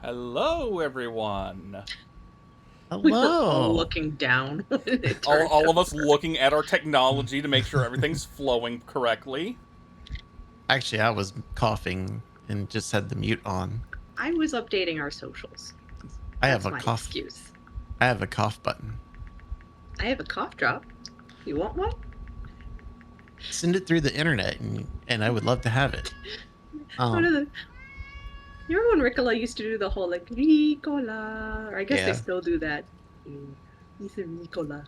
Hello, everyone. We were all Hello. looking down when it turned All of over. us looking at our technology to make sure everything's flowing correctly. Actually, I was coughing and just had the mute on. I was updating our socials. I That's have a my cough. excuse. I have a cough button. I have a cough drop. You want one? Send it through the internet, and I would love to have it. You remember when Ricola used to do the whole like Ricola? Or I guess they Yeah. still do that. He's a Ricola.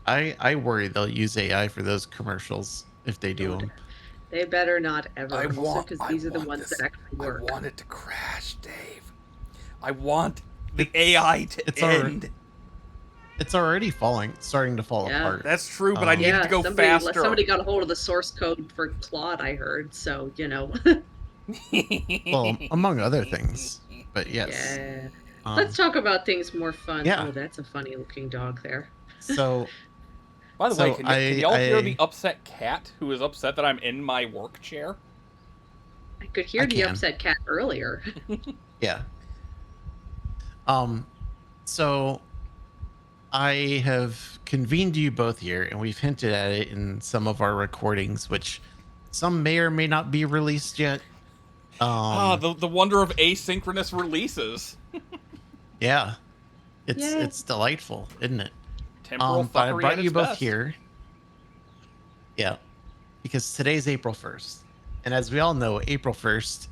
I worry they'll use AI for those commercials if they do them. They better not ever. Because these are the want ones that actually work. I want it to crash, Dave. I want the AI to end. It's already starting to fall apart. That's true, but I need it to go faster. Somebody got a hold of the source code for Claude, I heard. So, you know. Well, among other things. But yes. Yeah. Let's talk about things more fun. Yeah. Oh, that's a funny looking dog there. So, by the way, can y'all hear the upset cat who is upset that I'm in my work chair? I could hear the upset cat earlier. Yeah. So I have convened you both here, and we've hinted at it in some of our recordings, which some may or may not be released yet. The wonder of asynchronous releases. Yeah, it's delightful, isn't it? Temporal but I brought you both best. here. Yeah, because today's April 1st, and as we all know, April 1st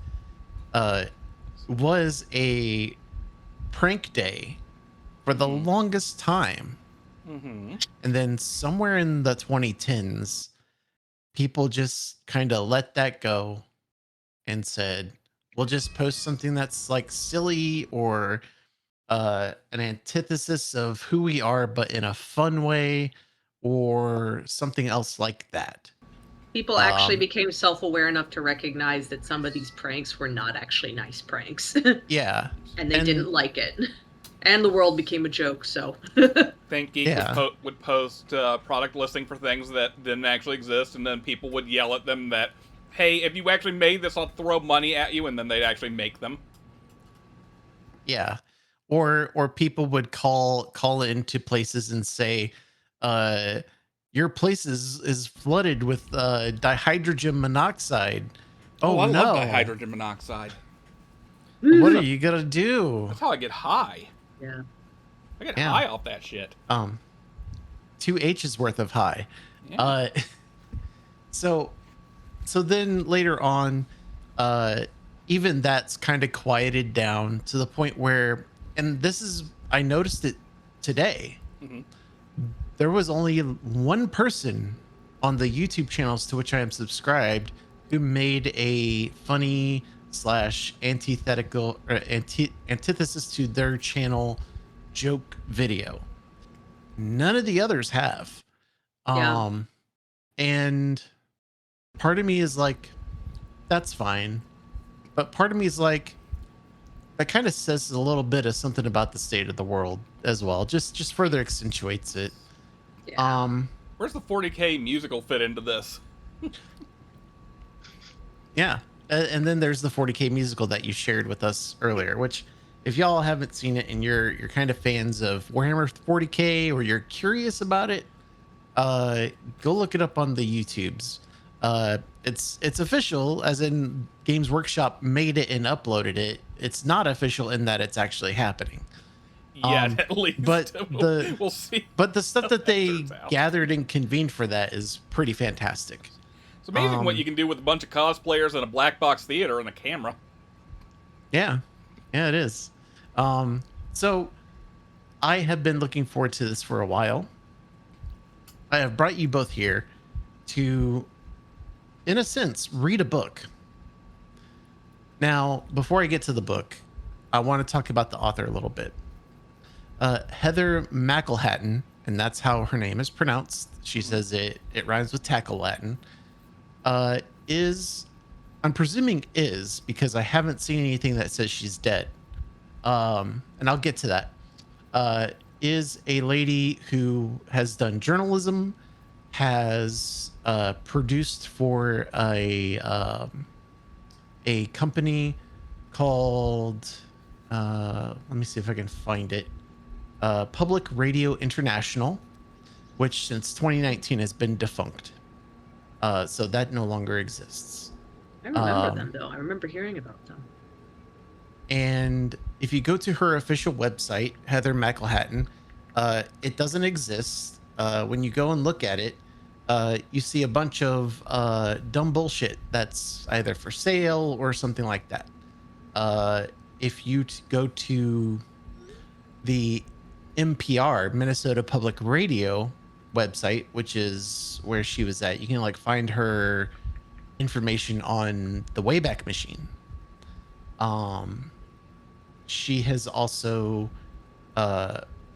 was a prank day for the longest time. Mm-hmm. And then somewhere in the 2010s, people just kind of let that go and said, we'll just post something that's like silly or an antithesis of who we are, but in a fun way or something else like that. People actually became self-aware enough to recognize that some of these pranks were not actually nice pranks. Yeah. And they didn't like it. And the world became a joke, so. ThinkGeek would post product listing for things that didn't actually exist, and then people would yell at them that, hey, if you actually made this, I'll throw money at you, and then they'd actually make them. Yeah. Or people would call into places and say, your place is flooded with dihydrogen monoxide. Oh, I no. love dihydrogen monoxide. What are you gonna do? That's how I get high. Yeah. I get high off that shit. 2 H's worth of high. Yeah. So then later on, even that's kind of quieted down to the point where, and this is, I noticed it today. Mm-hmm. There was only one person on the YouTube channels to which I am subscribed who made a funny / antithetical or antithesis to their channel joke video. None of the others have. And part of me is like, that's fine. But part of me is like, that kind of says a little bit of something about the state of the world as well. Just further accentuates it. Yeah. Where's the 40K musical fit into this? Yeah. And then there's the 40K musical that you shared with us earlier, which if y'all haven't seen it and you're kind of fans of Warhammer 40K or you're curious about it, go look it up on the YouTubes. It's official, as in Games Workshop made it and uploaded it. It's not official in that it's actually happening. Yet, at least. But we'll see. But the stuff that they turns out. gathered and convened for that is pretty fantastic. It's amazing what you can do with a bunch of cosplayers and a black box theater and a camera. Yeah, it is. So I have been looking forward to this for a while. I have brought you both here to, in a sense, read a book. Now, before I get to the book, I want to talk about the author a little bit. Heather McElhatton, and that's how her name is pronounced. She says it rhymes with tackle Latin. I'm presuming is, because I haven't seen anything that says she's dead. And I'll get to that. Is a lady who has done journalism, has produced for a company called, let me see if I can find it, Public Radio International, which since 2019 has been defunct. So that no longer exists. I remember them, though. I remember hearing about them. And if you go to her official website, Heather McElhatton, it doesn't exist. When you go and look at it, you see a bunch of dumb bullshit that's either for sale or something like that. If you go to the MPR, Minnesota Public Radio website, which is where she was at, you can like find her information on the Wayback Machine. She has also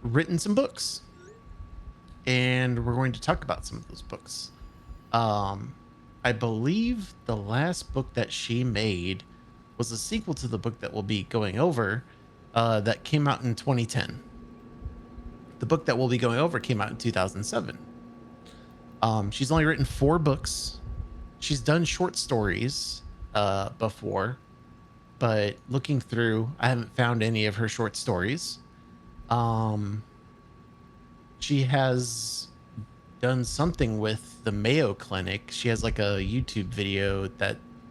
written some books, and we're going to talk about some of those books. I believe the last book that she made was a sequel to the book that we'll be going over, that came out in 2010. The book that we'll be going over came out in 2007. She's only written 4 books. She's done short stories before, but looking through, I haven't found any of her short stories. She has done something with the Mayo Clinic. She has like a YouTube video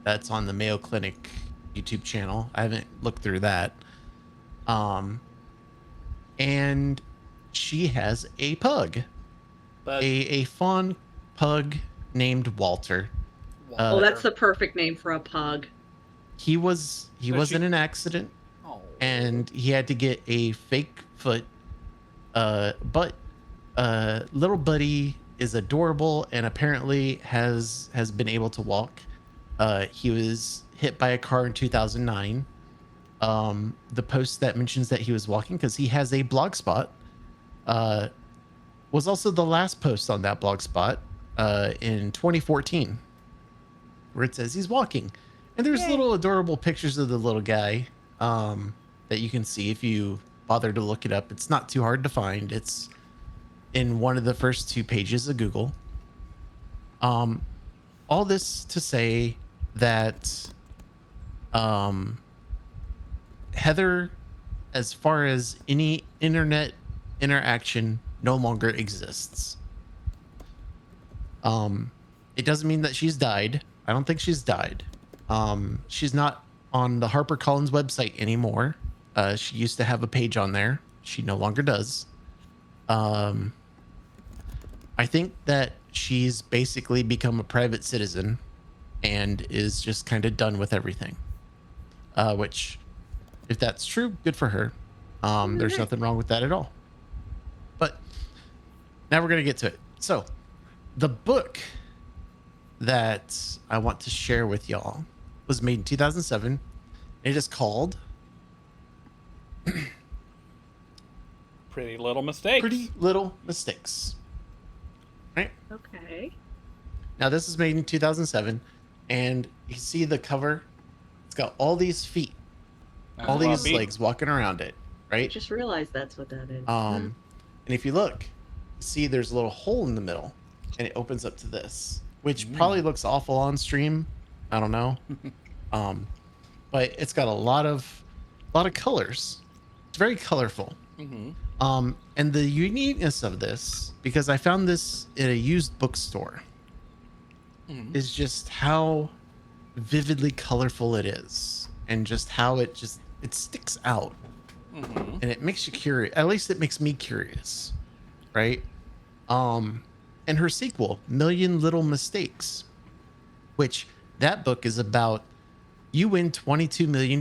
that's on the Mayo Clinic YouTube channel. I haven't looked through that. And she has a pug, a fawn pug named Walter. Oh, that's the perfect name for a pug. He was in an accident, and he had to get a fake foot. But little buddy is adorable and apparently has been able to walk. He was hit by a car in 2009. The post that mentions that he was walking, because he has a blog spot, was also the last post on that blog spot in 2014, where it says he's walking. And there's little adorable pictures of the little guy that you can see if you bother to look it up. It's not too hard to find. It's in one of the first 2 pages of Google. All this to say that Heather, as far as any internet interaction, no longer exists. It doesn't mean that she's died. I don't think she's died. She's not on the HarperCollins website anymore. She used to have a page on there. She no longer does. I think that she's basically become a private citizen and is just kind of done with everything. Which, if that's true, good for her. There's nothing wrong with that at all. But now we're going to get to it. So, the book that I want to share with y'all was made in 2007. It is called Pretty Little Mistakes. Pretty Little Mistakes. Right? Okay. Now, this is made in 2007, and you see the cover. It's got all these feet, all these legs walking around it, I right? just realized that's what that is. And if you look, you see there's a little hole in the middle, and it opens up to this, which probably looks awful on stream. I don't know. But it's got a lot of colors. It's very colorful. And the uniqueness of this, because I found this in a used bookstore, is just how vividly colorful it is, and just how it sticks out, and it makes you curious. At least it makes me curious, right? And her sequel, Million Little Mistakes, which that book is about. You win $22 million.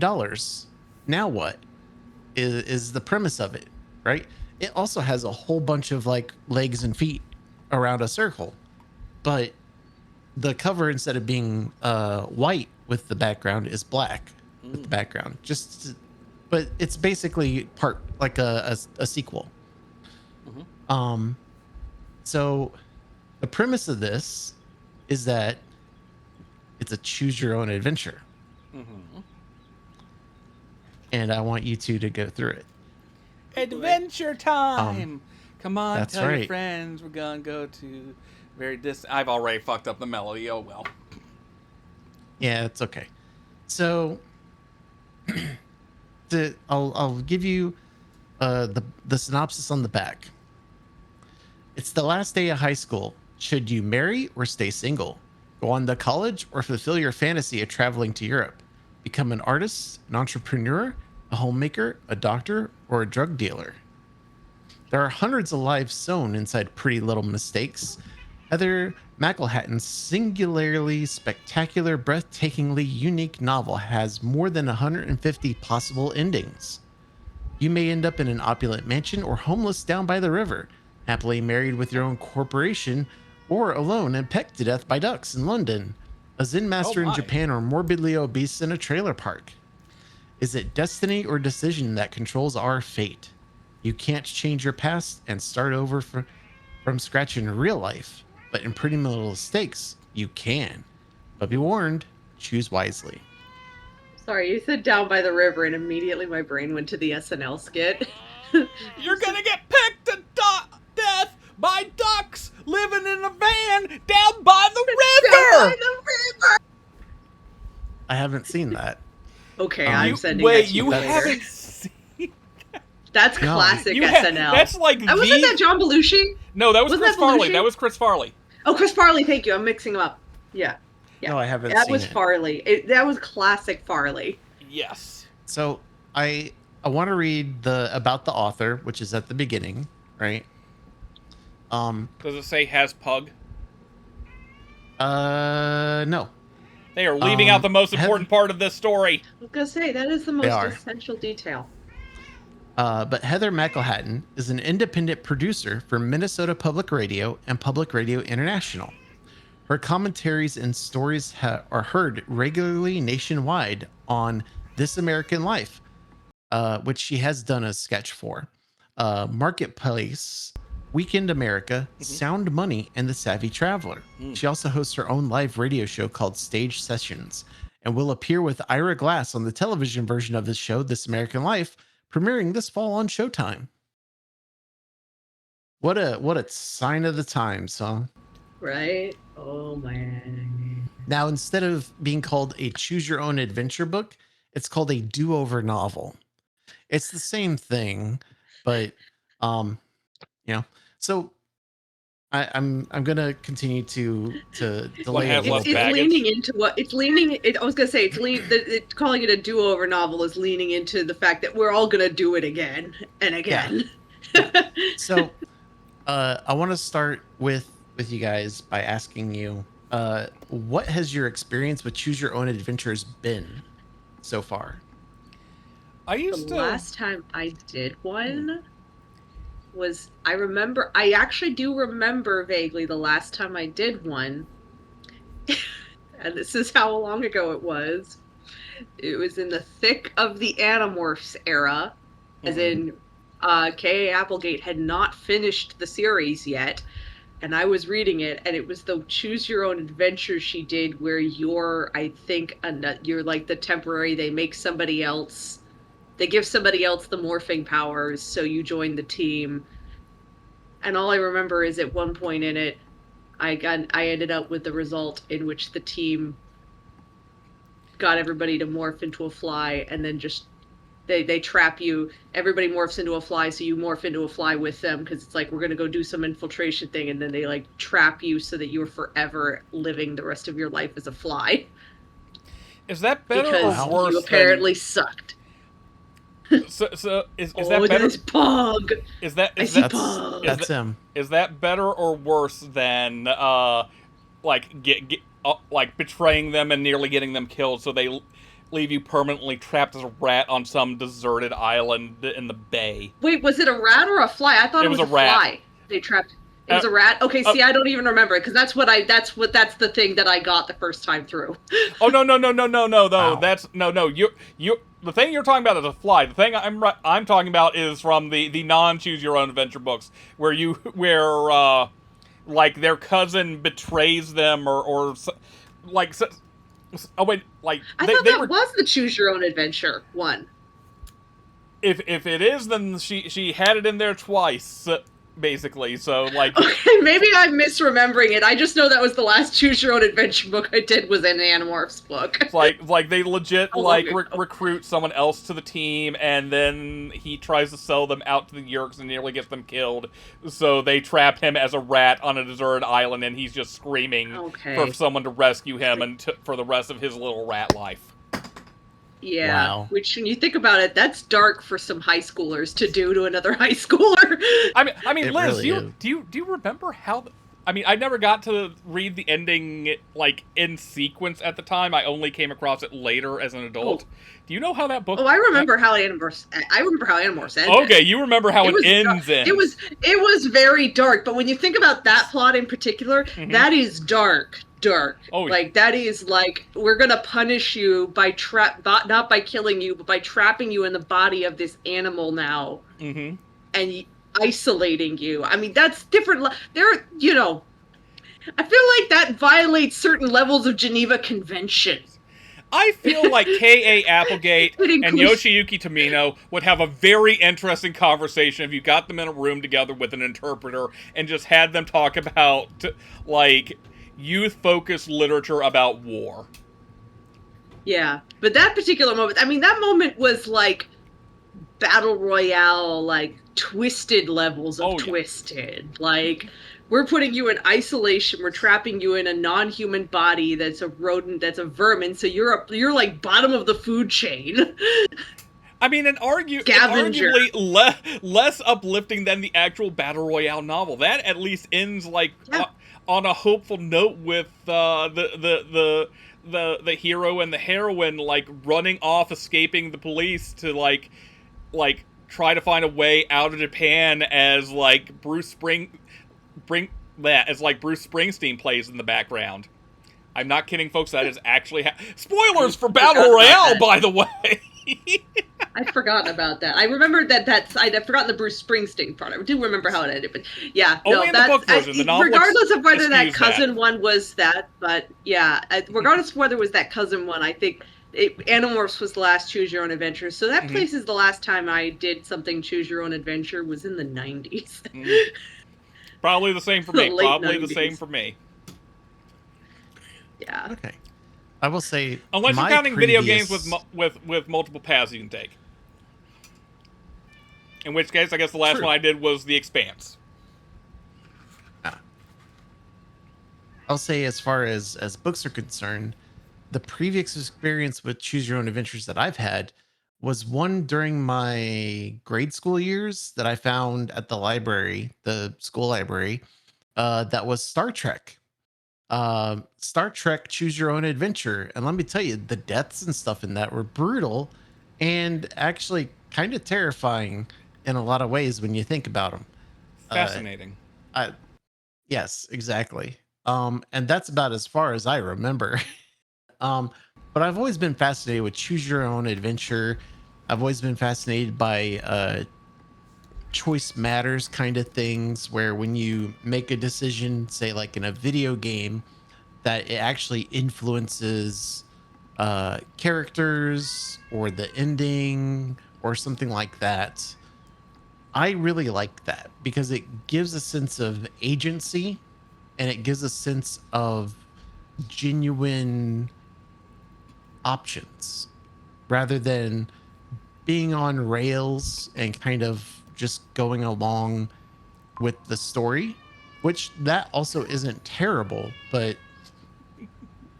Now what is the premise of it, right? It also has a whole bunch of like legs and feet around a circle, but the cover, instead of being white with the background, is black with the background. But it's basically part like a sequel. So the premise of this is that it's a choose your own adventure. And I want you two to go through it. Adventure time! Come on, that's tell your right. friends we're gonna go to very distant. I've already fucked up the melody. Oh well. Yeah, it's okay. So, I'll give you the synopsis on the back. It's the last day of high school. Should you marry or stay single? Go on to college or fulfill your fantasy of traveling to Europe? Become an artist, an entrepreneur, a homemaker, a doctor, or a drug dealer? There are hundreds of lives sewn inside Pretty Little Mistakes. Heather McElhatton's singularly spectacular, breathtakingly unique novel has more than 150 possible endings. You may end up in an opulent mansion or homeless down by the river, happily married with your own corporation, or alone and pecked to death by ducks in London, a Zen master in Japan, or morbidly obese in a trailer park. Is it destiny or decision that controls our fate? You can't change your past and start over from scratch in real life, but in Pretty Little Mistakes, you can. But be warned, choose wisely. Sorry, you said down by the river, and immediately my brain went to the SNL skit. You're gonna get pecked to death by ducks living in a van down by the river! I haven't seen that. Okay, I'm sending wait, that to you you later. haven't seen That's classic SNL. That's like wasn't that John Belushi? No, that was Wasn't Chris that Farley. Belushi? That was Chris Farley. Oh, Chris Farley, thank you. I'm mixing them up. Yeah. No, I haven't That seen was it. Farley. That was classic Farley. Yes. So I want to read about the author, which is at the beginning, right? Does it say has pug? No. They are leaving out the most important part of this story. I was gonna say that is the most essential detail. But Heather McElhatton is an independent producer for Minnesota Public Radio and Public Radio International. Her commentaries and stories are heard regularly nationwide on This American Life, which she has done a sketch for, Marketplace, Weekend America, Sound Money, and The Savvy Traveler. She also hosts her own live radio show called Stage Sessions, and will appear with Ira Glass on the television version of the show, This American Life, premiering this fall on Showtime. What a sign of the times, huh? Right? Oh man. Now, instead of being called a choose your own adventure book, it's called a do-over novel. It's the same thing, but so I'm gonna continue to delay it. It's leaning into what it's leaning. I was gonna say it's calling it a do-over novel is leaning into the fact that we're all gonna do it again and again. Yeah. So I want to start with you guys by asking you, what has your experience with choose your own adventures been so far? Last time I did one was, I actually do remember vaguely the last time I did one, and this is how long ago it was. It was in the thick of the Animorphs era, as in K.A. Applegate had not finished the series yet, and I was reading it, and it was the choose your own adventure she did where you're like the temporary, they give somebody else the morphing powers, so you join the team. And all I remember is at one point in it, I ended up with the result in which the team got everybody to morph into a fly and then just They trap you. Everybody morphs into a fly, so you morph into a fly with them because it's like we're gonna go do some infiltration thing, and then they like trap you so that you're forever living the rest of your life as a fly. Is that better because or worse you apparently sucked. So is that better? This pug. Is that that's him? Is that better or worse than like like betraying them and nearly getting them killed, so they leave you permanently trapped as a rat on some deserted island in the bay? Wait, was it a rat or a fly? I thought it was a rat. Fly. They trapped. It was a rat. Okay, see, I don't even remember it because that's the thing that I got the first time through. Oh no. Wow. That's no. You the thing you're talking about is a fly. The thing I'm talking about is from the non choose your own adventure books where like their cousin betrays them or like. Oh wait, like I thought that was the choose your own adventure one. If it is, then she had it in there twice, basically. So like, okay, maybe I'm misremembering it. I just know that was the last choose your own adventure book I did was an Animorphs book. It's like they legit like recruit someone else to the team, and then he tries to sell them out to the Yeerks and nearly gets them killed. So they trap him as a rat on a deserted island, and he's just screaming for someone to rescue him and for the rest of his little rat life. Yeah, wow. Which when you think about it, that's dark for some high schoolers to do to another high schooler. I mean, Liz, really do you remember how? I mean, I never got to read the ending like in sequence at the time. I only came across it later as an adult. Oh. Do you know how that book? Oh, I remember how Animorphs. I remember how Animorphs ended. Okay, you remember how it ends. It was very dark, but when you think about that plot in particular, that is dark. Oh, like that is like we're gonna punish you by not by killing you, but by trapping you in the body of this animal now, and isolating you. I mean, that's different. There, I feel like that violates certain levels of Geneva Conventions. I feel like K.A. Applegate and Yoshiyuki Tomino would have a very interesting conversation if you got them in a room together with an interpreter and just had them talk about like youth-focused literature about war. Yeah, but that particular moment, I mean, that moment was like battle royale, like twisted levels of twisted. Like, we're putting you in isolation, we're trapping you in a non-human body that's a rodent, that's a vermin, so you're like bottom of the food chain. I mean, arguably less uplifting than the actual battle royale novel. That at least ends like on a hopeful note with the hero and the heroine like running off, escaping the police to like try to find a way out of Japan as like Bruce Springsteen plays in the background. I'm not kidding, folks. That is actually spoilers for Battle Royale, by the way. I'd forgotten about that. I remembered I'd forgotten the Bruce Springsteen part. I do remember how it ended, but yeah. Only in the book version. The novel regardless of whether that cousin one was that, but yeah, regardless of whether it was that cousin one, I think Animorphs was the last Choose Your Own Adventure. So that place is the last time I did something Choose Your Own Adventure was in the 90s. Probably the same for me. Probably 90s. The same for me. Yeah. Okay. I will say, unless you're counting video games with multiple paths you can take. In which case, I guess the last one I did was The Expanse. I'll say, as far as books are concerned, the previous experience with Choose Your Own Adventures that I've had was one during my grade school years that I found at the library, the school library, that was Star Trek. Star Trek Choose Your Own Adventure. And let me tell you, the deaths and stuff in that were brutal and actually kind of terrifying in a lot of ways when you think about them. Fascinating. Yes, exactly. And that's about as far as I remember. But I've always been fascinated with Choose Your Own Adventure. I've always been fascinated by choice matters kind of things, where when you make a decision, say like in a video game, that it actually influences characters or the ending or something like that. I really like that because it gives a sense of agency and it gives a sense of genuine options rather than being on rails and kind of just going along with the story, which that also isn't terrible, but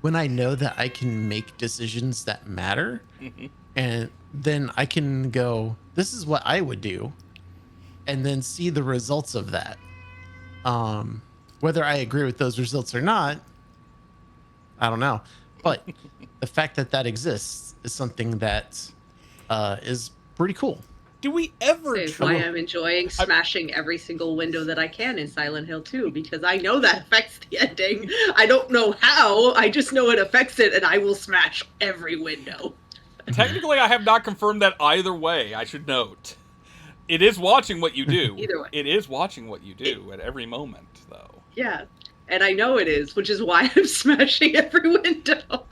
when I know that I can make decisions that matter, and then I can go, this is what I would do, and then see the results of that. Whether I agree with those results or not, I don't know. But the fact that that exists is something that is pretty cool. Do we ever Is why I'm enjoying smashing every single window that I can in Silent Hill 2, because I know that affects the ending. I don't know how, I just know it affects it, and I will smash every window. Technically, I have not confirmed that either way, I should note. It is watching what you do. Either way. It is watching what you do at every moment, though. Yeah, and I know it is, which is why I'm smashing every window.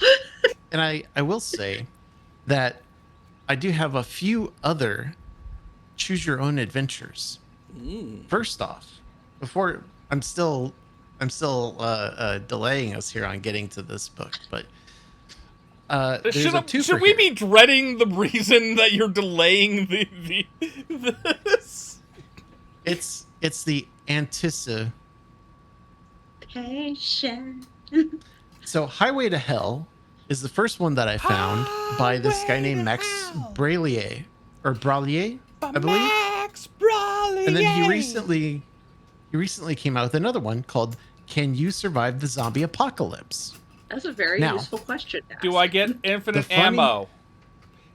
And I will say that I do have a few other choose your own adventures. First off, before I'm still delaying us here on getting to this book, but should we be dreading the reason that you're delaying this? It's the anticipation. So Highway to Hell is the first one that I found by this guy named Max Bralier, I believe. Max Bralier. And then he recently came out with another one called "Can You Survive the Zombie Apocalypse?" That's a very useful question to ask. Do I get infinite ammo?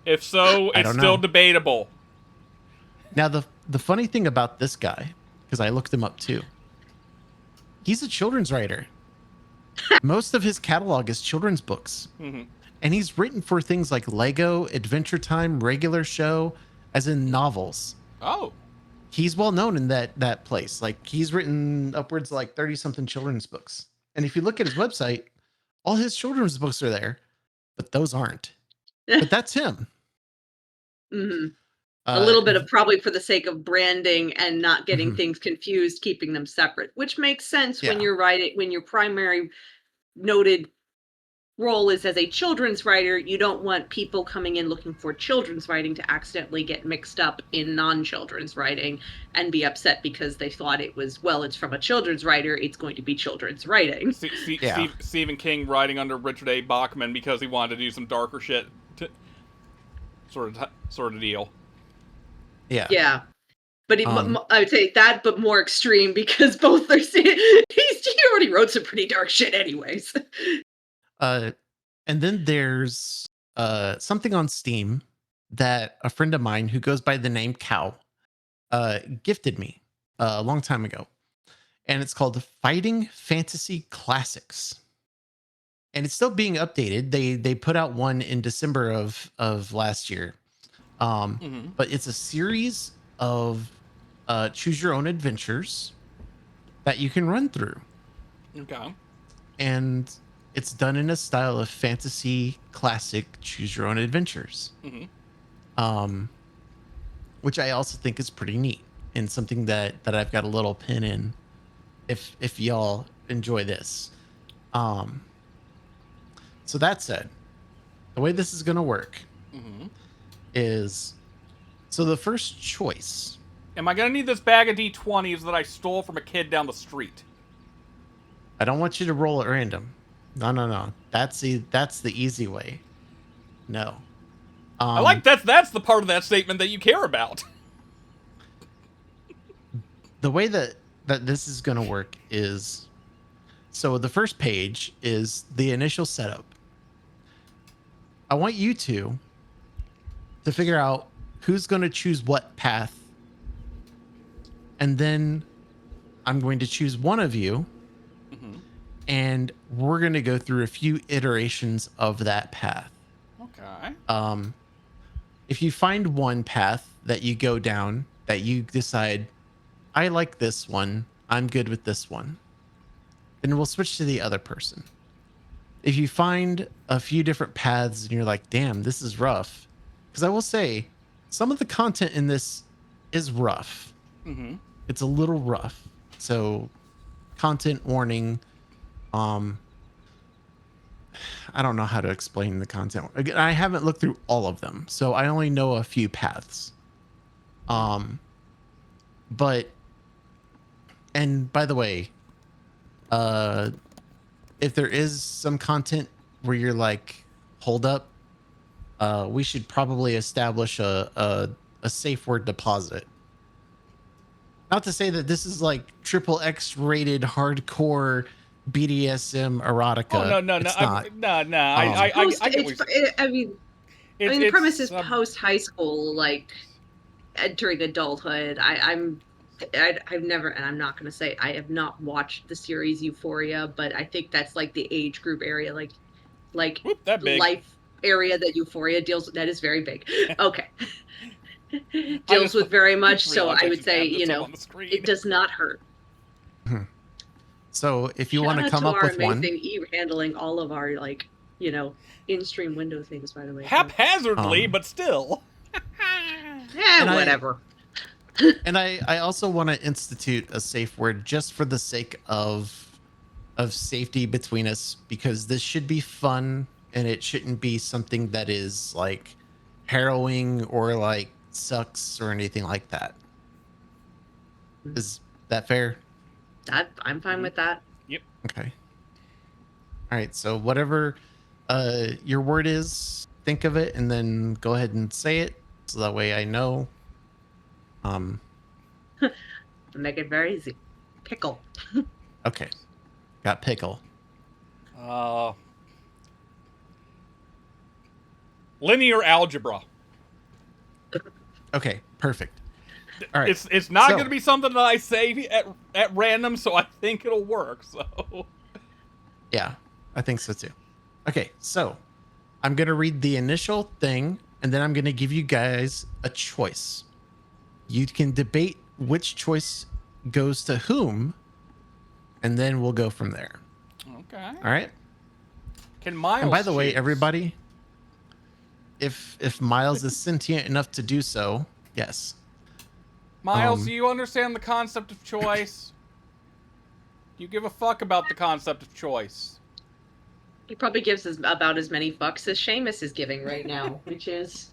If so, it's still debatable. Now, the funny thing about this guy, because I looked him up too, he's a children's writer. Most of his catalog is children's books. And he's written for things like Lego, Adventure Time, Regular Show, as in novels. Oh. He's well known in that place. Like, he's written upwards of like 30-something children's books. And if you look at his website, all his children's books are there, but those aren't. But that's him. A little bit of probably for the sake of branding and not getting things confused, keeping them separate, which makes sense when you're writing, when your primary noted role is as a children's writer. You don't want people coming in looking for children's writing to accidentally get mixed up in non-children's writing and be upset because they thought it was, well, it's from a children's writer, it's going to be children's writing. Stephen King writing under Richard A. Bachman because he wanted to do some darker shit, sort of deal. Yeah. But I would say that, but more extreme, because both are. He already wrote some pretty dark shit, anyways. And then there's something on Steam that a friend of mine who goes by the name Cow gifted me a long time ago, and it's called Fighting Fantasy Classics, and it's still being updated. They put out one in December of last year. But it's a series of choose your own adventures that you can run through. Okay. And it's done in a style of fantasy classic choose your own adventures. Which I also think is pretty neat and something that I've got a little pin in if y'all enjoy this. So that said, the way this is going to work is, so the first choice. Am I going to need this bag of D20s that I stole from a kid down the street? I don't want you to roll at random. No. That's the easy way. No. I like that's the part of that statement that you care about. The way that this is going to work is, so the first page is the initial setup. I want you to figure out who's going to choose what path. And then I'm going to choose one of you. And we're going to go through a few iterations of that path. Okay. If you find one path that you go down that you decide, I like this one, I'm good with this one, then we'll switch to the other person. If you find a few different paths and you're like, damn, this is rough. Because I will say, some of the content in this is rough. It's a little rough. So, content warning. I I don't know how to explain the content. Again, I haven't looked through all of them, so I only know a few paths. But, and by the way, if there is some content where you're like, hold up, we should probably establish a safe word deposit. Not to say that this is like triple X rated hardcore BDSM erotica. Oh, no. It's No. I get what you're the premise is post high school, like entering adulthood. I've never, and I'm not going to say I have not watched the series Euphoria, but I think that's like the age group area, like that big. Life area that Euphoria deals with. That is very big. Okay. Deals with very much. So I would say, it does not hurt. So if you want to come up with one, handling all of our in-stream window things, by the way, haphazardly, but still. Yeah, whatever. And I also want to institute a safe word just for the sake of safety between us, because this should be fun and it shouldn't be something that is like harrowing or like sucks or anything like that. Is that fair? I'm fine with that. Yep. Okay. All right. So whatever your word is, think of it and then go ahead and say it, so that way I know. Make it very easy. Pickle. Okay. Got pickle. Linear algebra. Okay, perfect. All right. It's not going to be something that I say at random, so I think it'll work. So. Yeah, I think so too. Okay, so I'm going to read the initial thing, and then I'm going to give you guys a choice. You can debate which choice goes to whom, and then we'll go from there. Okay. All right. Can Miles? And by the way, everybody, if Miles is sentient enough to do so, yes. Miles, do you understand the concept of choice? Do you give a fuck about the concept of choice? He probably gives about as many fucks as Seamus is giving right now, which is,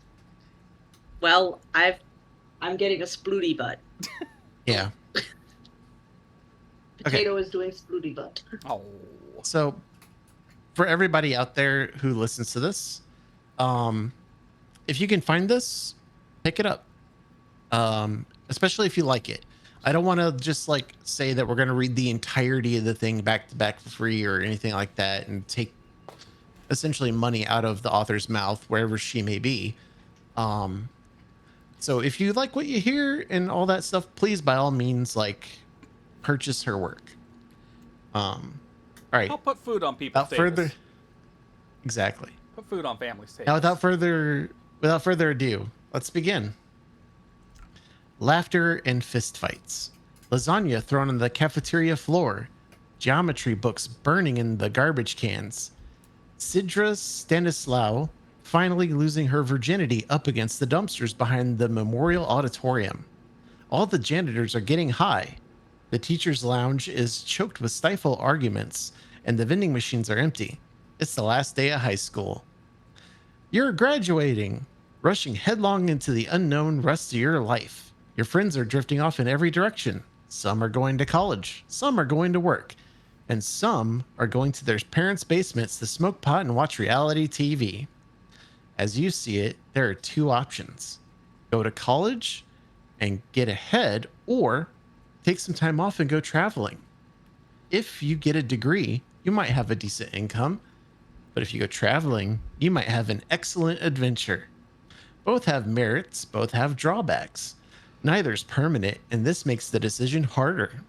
well, I'm getting a splooty butt. Yeah. Potato is doing splooty butt. Oh. So, for everybody out there who listens to this, if you can find this, pick it up. Especially if you like it. I don't want to just like say that we're going to read the entirety of the thing back to back for free or anything like that and take essentially money out of the author's mouth, wherever she may be. So if you like what you hear and all that stuff, please, by all means, like, purchase her work. All right. I'll put food on people's tables. Exactly. Put food on families' tables. Now, without further ado, let's begin. Laughter and fistfights. Lasagna thrown on the cafeteria floor. Geometry books burning in the garbage cans. Sidra Stanislaw finally losing her virginity up against the dumpsters behind the Memorial Auditorium. All the janitors are getting high. The teacher's lounge is choked with stifled arguments, and the vending machines are empty. It's the last day of high school. You're graduating, rushing headlong into the unknown rest of your life. Your friends are drifting off in every direction. Some are going to college, some are going to work, and some are going to their parents' basements to smoke pot and watch reality TV. As you see it, there are two options. Go to college and get ahead, or take some time off and go traveling. If you get a degree, you might have a decent income, but if you go traveling, you might have an excellent adventure. Both have merits, both have drawbacks. Neither's permanent, and this makes the decision harder.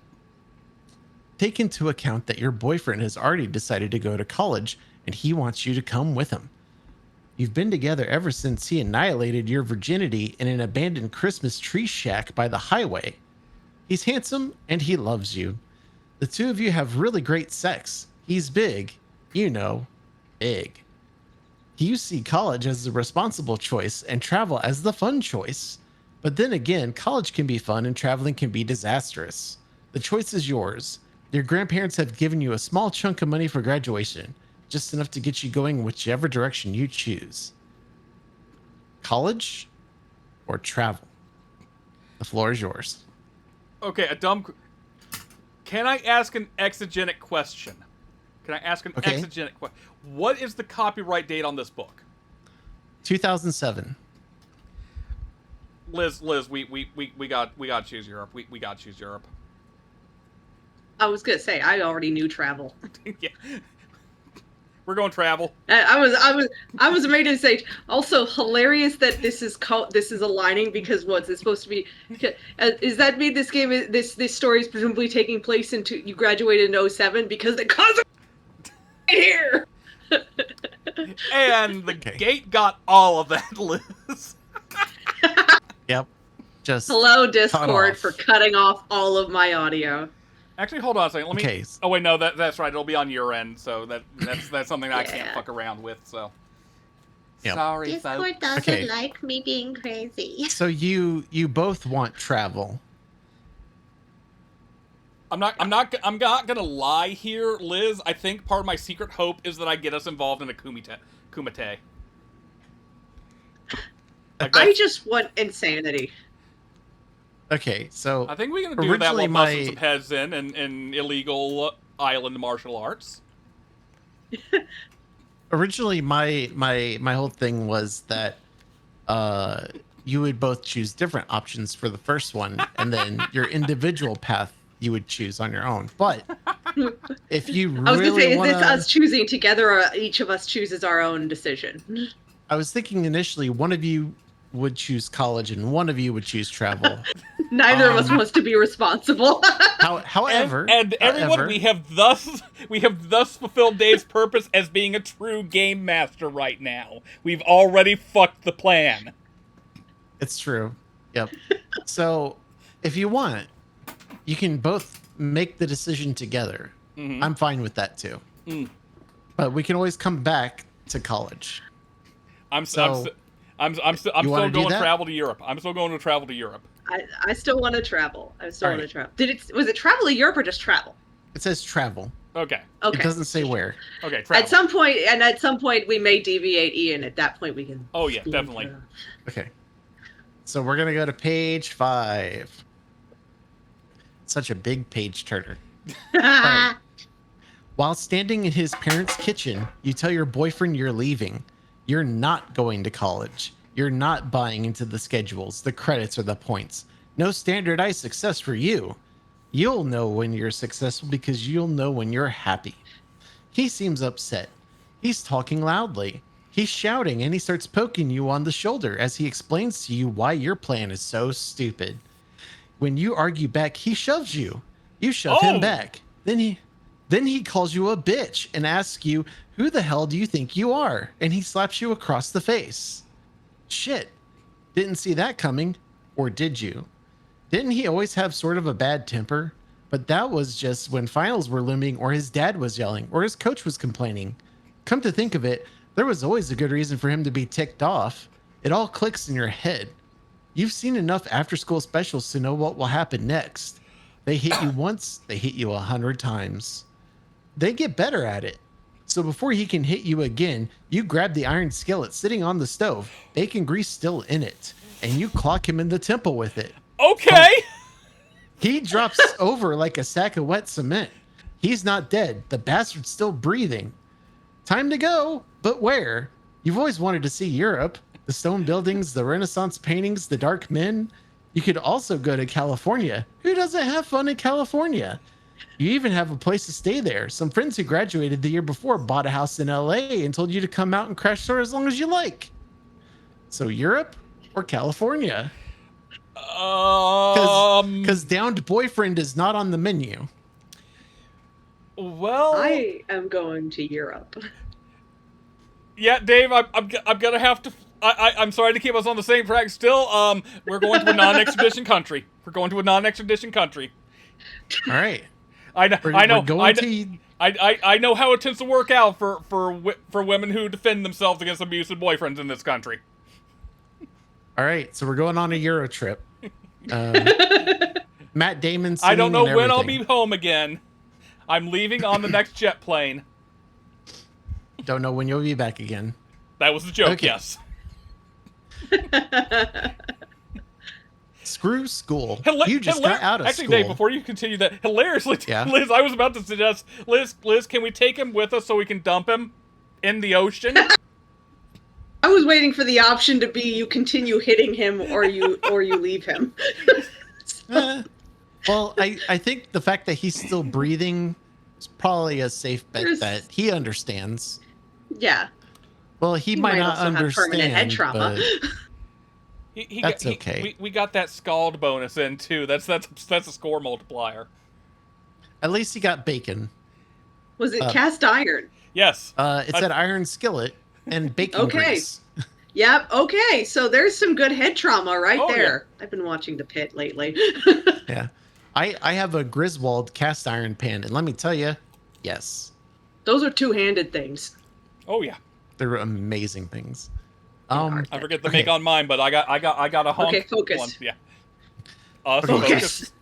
Take into account that your boyfriend has already decided to go to college, and he wants you to come with him. You've been together ever since he annihilated your virginity in an abandoned Christmas tree shack by the highway. He's handsome, and he loves you. The two of you have really great sex. He's big. Big. You see college as the responsible choice and travel as the fun choice. But then again, college can be fun and traveling can be disastrous. The choice is yours. Your grandparents have given you a small chunk of money for graduation. just enough to get you going whichever direction you choose. College or travel? The floor is yours. Okay, Can I ask an exegenic question? Exegenic question? What is the copyright date on this book? 2007. Liz, we got to choose Europe. We got to choose Europe. I was gonna say I already knew travel. Yeah. We're going travel. I was made to say also hilarious that this is aligning because what's it supposed to be? Is that mean this game is this story is presumably taking place you graduated in 07 because the cause of right here. And the gate got all of that, Liz. Yep. Just hello Discord for cutting off all of my audio. Actually, hold on a second. Let me. Oh wait, no, that's right. It'll be on your end, so that's something that I can't fuck around with. So sorry, Discord doesn't like me being crazy. So you both want travel. I'm not gonna lie here, Liz. I think part of my secret hope is that I get us involved in a kumite. I just want insanity. Okay, so I think we can do that while busting some heads in illegal island martial arts. Originally, my whole thing was that you would both choose different options for the first one, and then your individual path you would choose on your own. But if you really I was gonna say, is this us choosing together, or each of us chooses our own decision? I was thinking initially one of you would choose college and one of you would choose travel. Neither of us wants to be responsible. However, and everyone, we have thus fulfilled Dave's purpose as being a true game master right now. We've already fucked the plan. It's true. Yep. So, if you want, you can both make the decision together. Mm-hmm. I'm fine with that too. But we can always come back to college. I'm still going to travel to Europe. I'm still going to travel to Europe. I still want to travel. Was it travel to Europe or just travel? It says travel. Okay. It doesn't say where. Okay, travel. At some point we may deviate Ian. At that point we can. Oh yeah, definitely. Okay. So we're gonna go to page 5. Such a big page turner. Right. While standing in his parents' kitchen, you tell your boyfriend you're leaving. You're not going to college. You're not buying into the schedules, the credits, or the points. No standardized success for you. You'll know when you're successful because you'll know when you're happy. He seems upset. He's talking loudly. He's shouting and he starts poking you on the shoulder as he explains to you why your plan is so stupid. When you argue back, he shoves you. You shove him back. Then he calls you a bitch and asks you, who the hell do you think you are? And he slaps you across the face. Shit. Didn't see that coming. Or did you? Didn't he always have sort of a bad temper? But that was just when finals were looming, or his dad was yelling, or his coach was complaining. Come to think of it, there was always a good reason for him to be ticked off. It all clicks in your head. You've seen enough after-school specials to know what will happen next. They hit you once, they hit you 100 times. They get better at it. So before he can hit you again, you grab the iron skillet sitting on the stove, bacon grease still in it, and you clock him in the temple with it. Okay. He drops over like a sack of wet cement. He's not dead. The bastard's still breathing. Time to go, but where? You've always wanted to see Europe. The stone buildings, the Renaissance paintings, the dark men. You could also go to California. Who doesn't have fun in California? You even have a place to stay there. Some friends who graduated the year before bought a house in LA and told you to come out and crash there as long as you like. So Europe or California? Because downed boyfriend is not on the menu. Well, I am going to Europe. Yeah, Dave, I'm gonna have to. I'm sorry to keep us on the same track. Still, we're going to a non-extradition country. We're going to a non-extradition country. All right. I know how it tends to work out for women who defend themselves against abusive boyfriends in this country. All right, so we're going on a Euro trip. Matt Damon. I don't know when I'll be home again. I'm leaving on the next jet plane. Don't know when you'll be back again. That was the joke, Okay. yes. Screw school. You just got out of Actually, school. Dave, before you continue that, hilariously, Yeah? Liz, I was about to suggest, Liz, can we take him with us so we can dump him in the ocean? I was waiting for the option to be you continue hitting him or you leave him. Well, I think the fact that he's still breathing is probably a safe bet that he understands. Yeah. Well, he might not also understand, have permanent head trauma. That's okay. We got that scald bonus in too. That's a score multiplier. At least he got bacon. Was it cast iron? Yes. It said iron skillet and bacon grease. Yep. Okay. So there's some good head trauma right there. Yeah. I've been watching The Pit lately. Yeah. I have a Griswold cast iron pan, and let me tell you, yes. Those are two-handed things. Oh yeah. They're amazing things. I forget to make on mine, but I got a honk. Okay, focus. One. Yeah. Focus.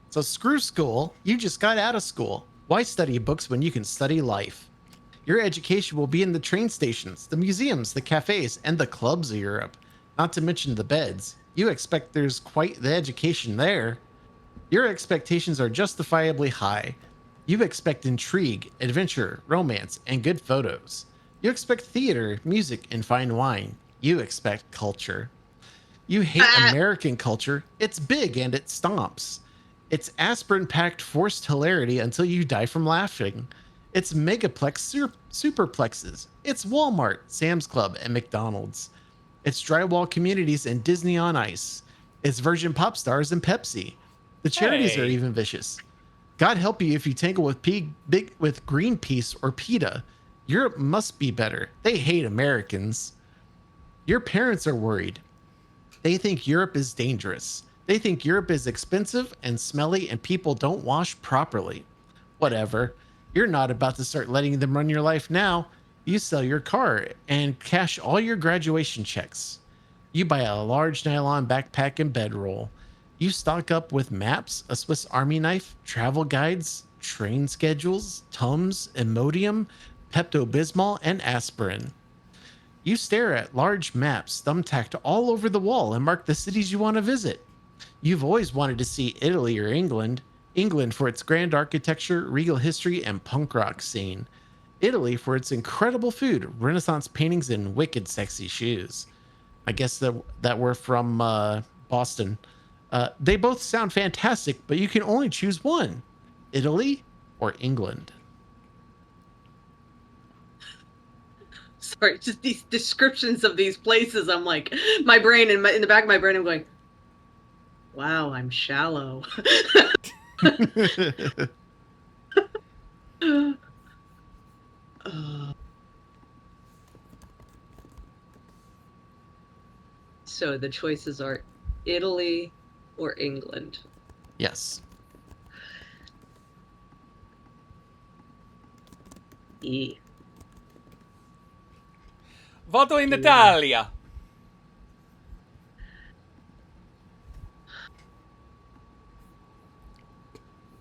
So screw school. You just got out of school. Why study books when you can study life? Your education will be in the train stations, the museums, the cafes, and the clubs of Europe. Not to mention the beds. You expect there's quite the education there. Your expectations are justifiably high. You expect intrigue, adventure, romance, and good photos. You expect theater, music, and fine wine. You expect culture. You hate American culture. It's big and it stomps. It's aspirin-packed forced hilarity until you die from laughing. It's megaplex superplexes. It's Walmart, Sam's Club, and McDonald's. It's drywall communities and Disney on Ice. It's Virgin Pop Stars and Pepsi. The charities are even vicious. God help you if you tangle with Greenpeace or PETA. Europe must be better. They hate Americans. Your parents are worried. They think Europe is dangerous. They think Europe is expensive and smelly and people don't wash properly. Whatever. You're not about to start letting them run your life now. You sell your car and cash all your graduation checks. You buy a large nylon backpack and bedroll. You stock up with maps, a Swiss Army knife, travel guides, train schedules, Tums, Imodium, Pepto-Bismol, and aspirin. You stare at large maps thumbtacked all over the wall and mark the cities you want to visit. You've always wanted to see Italy or England. England for its grand architecture, regal history, and punk rock scene. Italy for its incredible food, Renaissance paintings, and wicked sexy shoes. I guess that were from Boston. They both sound fantastic, but you can only choose one. Italy or England. Sorry, just these descriptions of these places. I'm like, my brain in the back of my brain, I'm going, wow, I'm shallow. So the choices are Italy or England. Yes. E. Voto in Italia.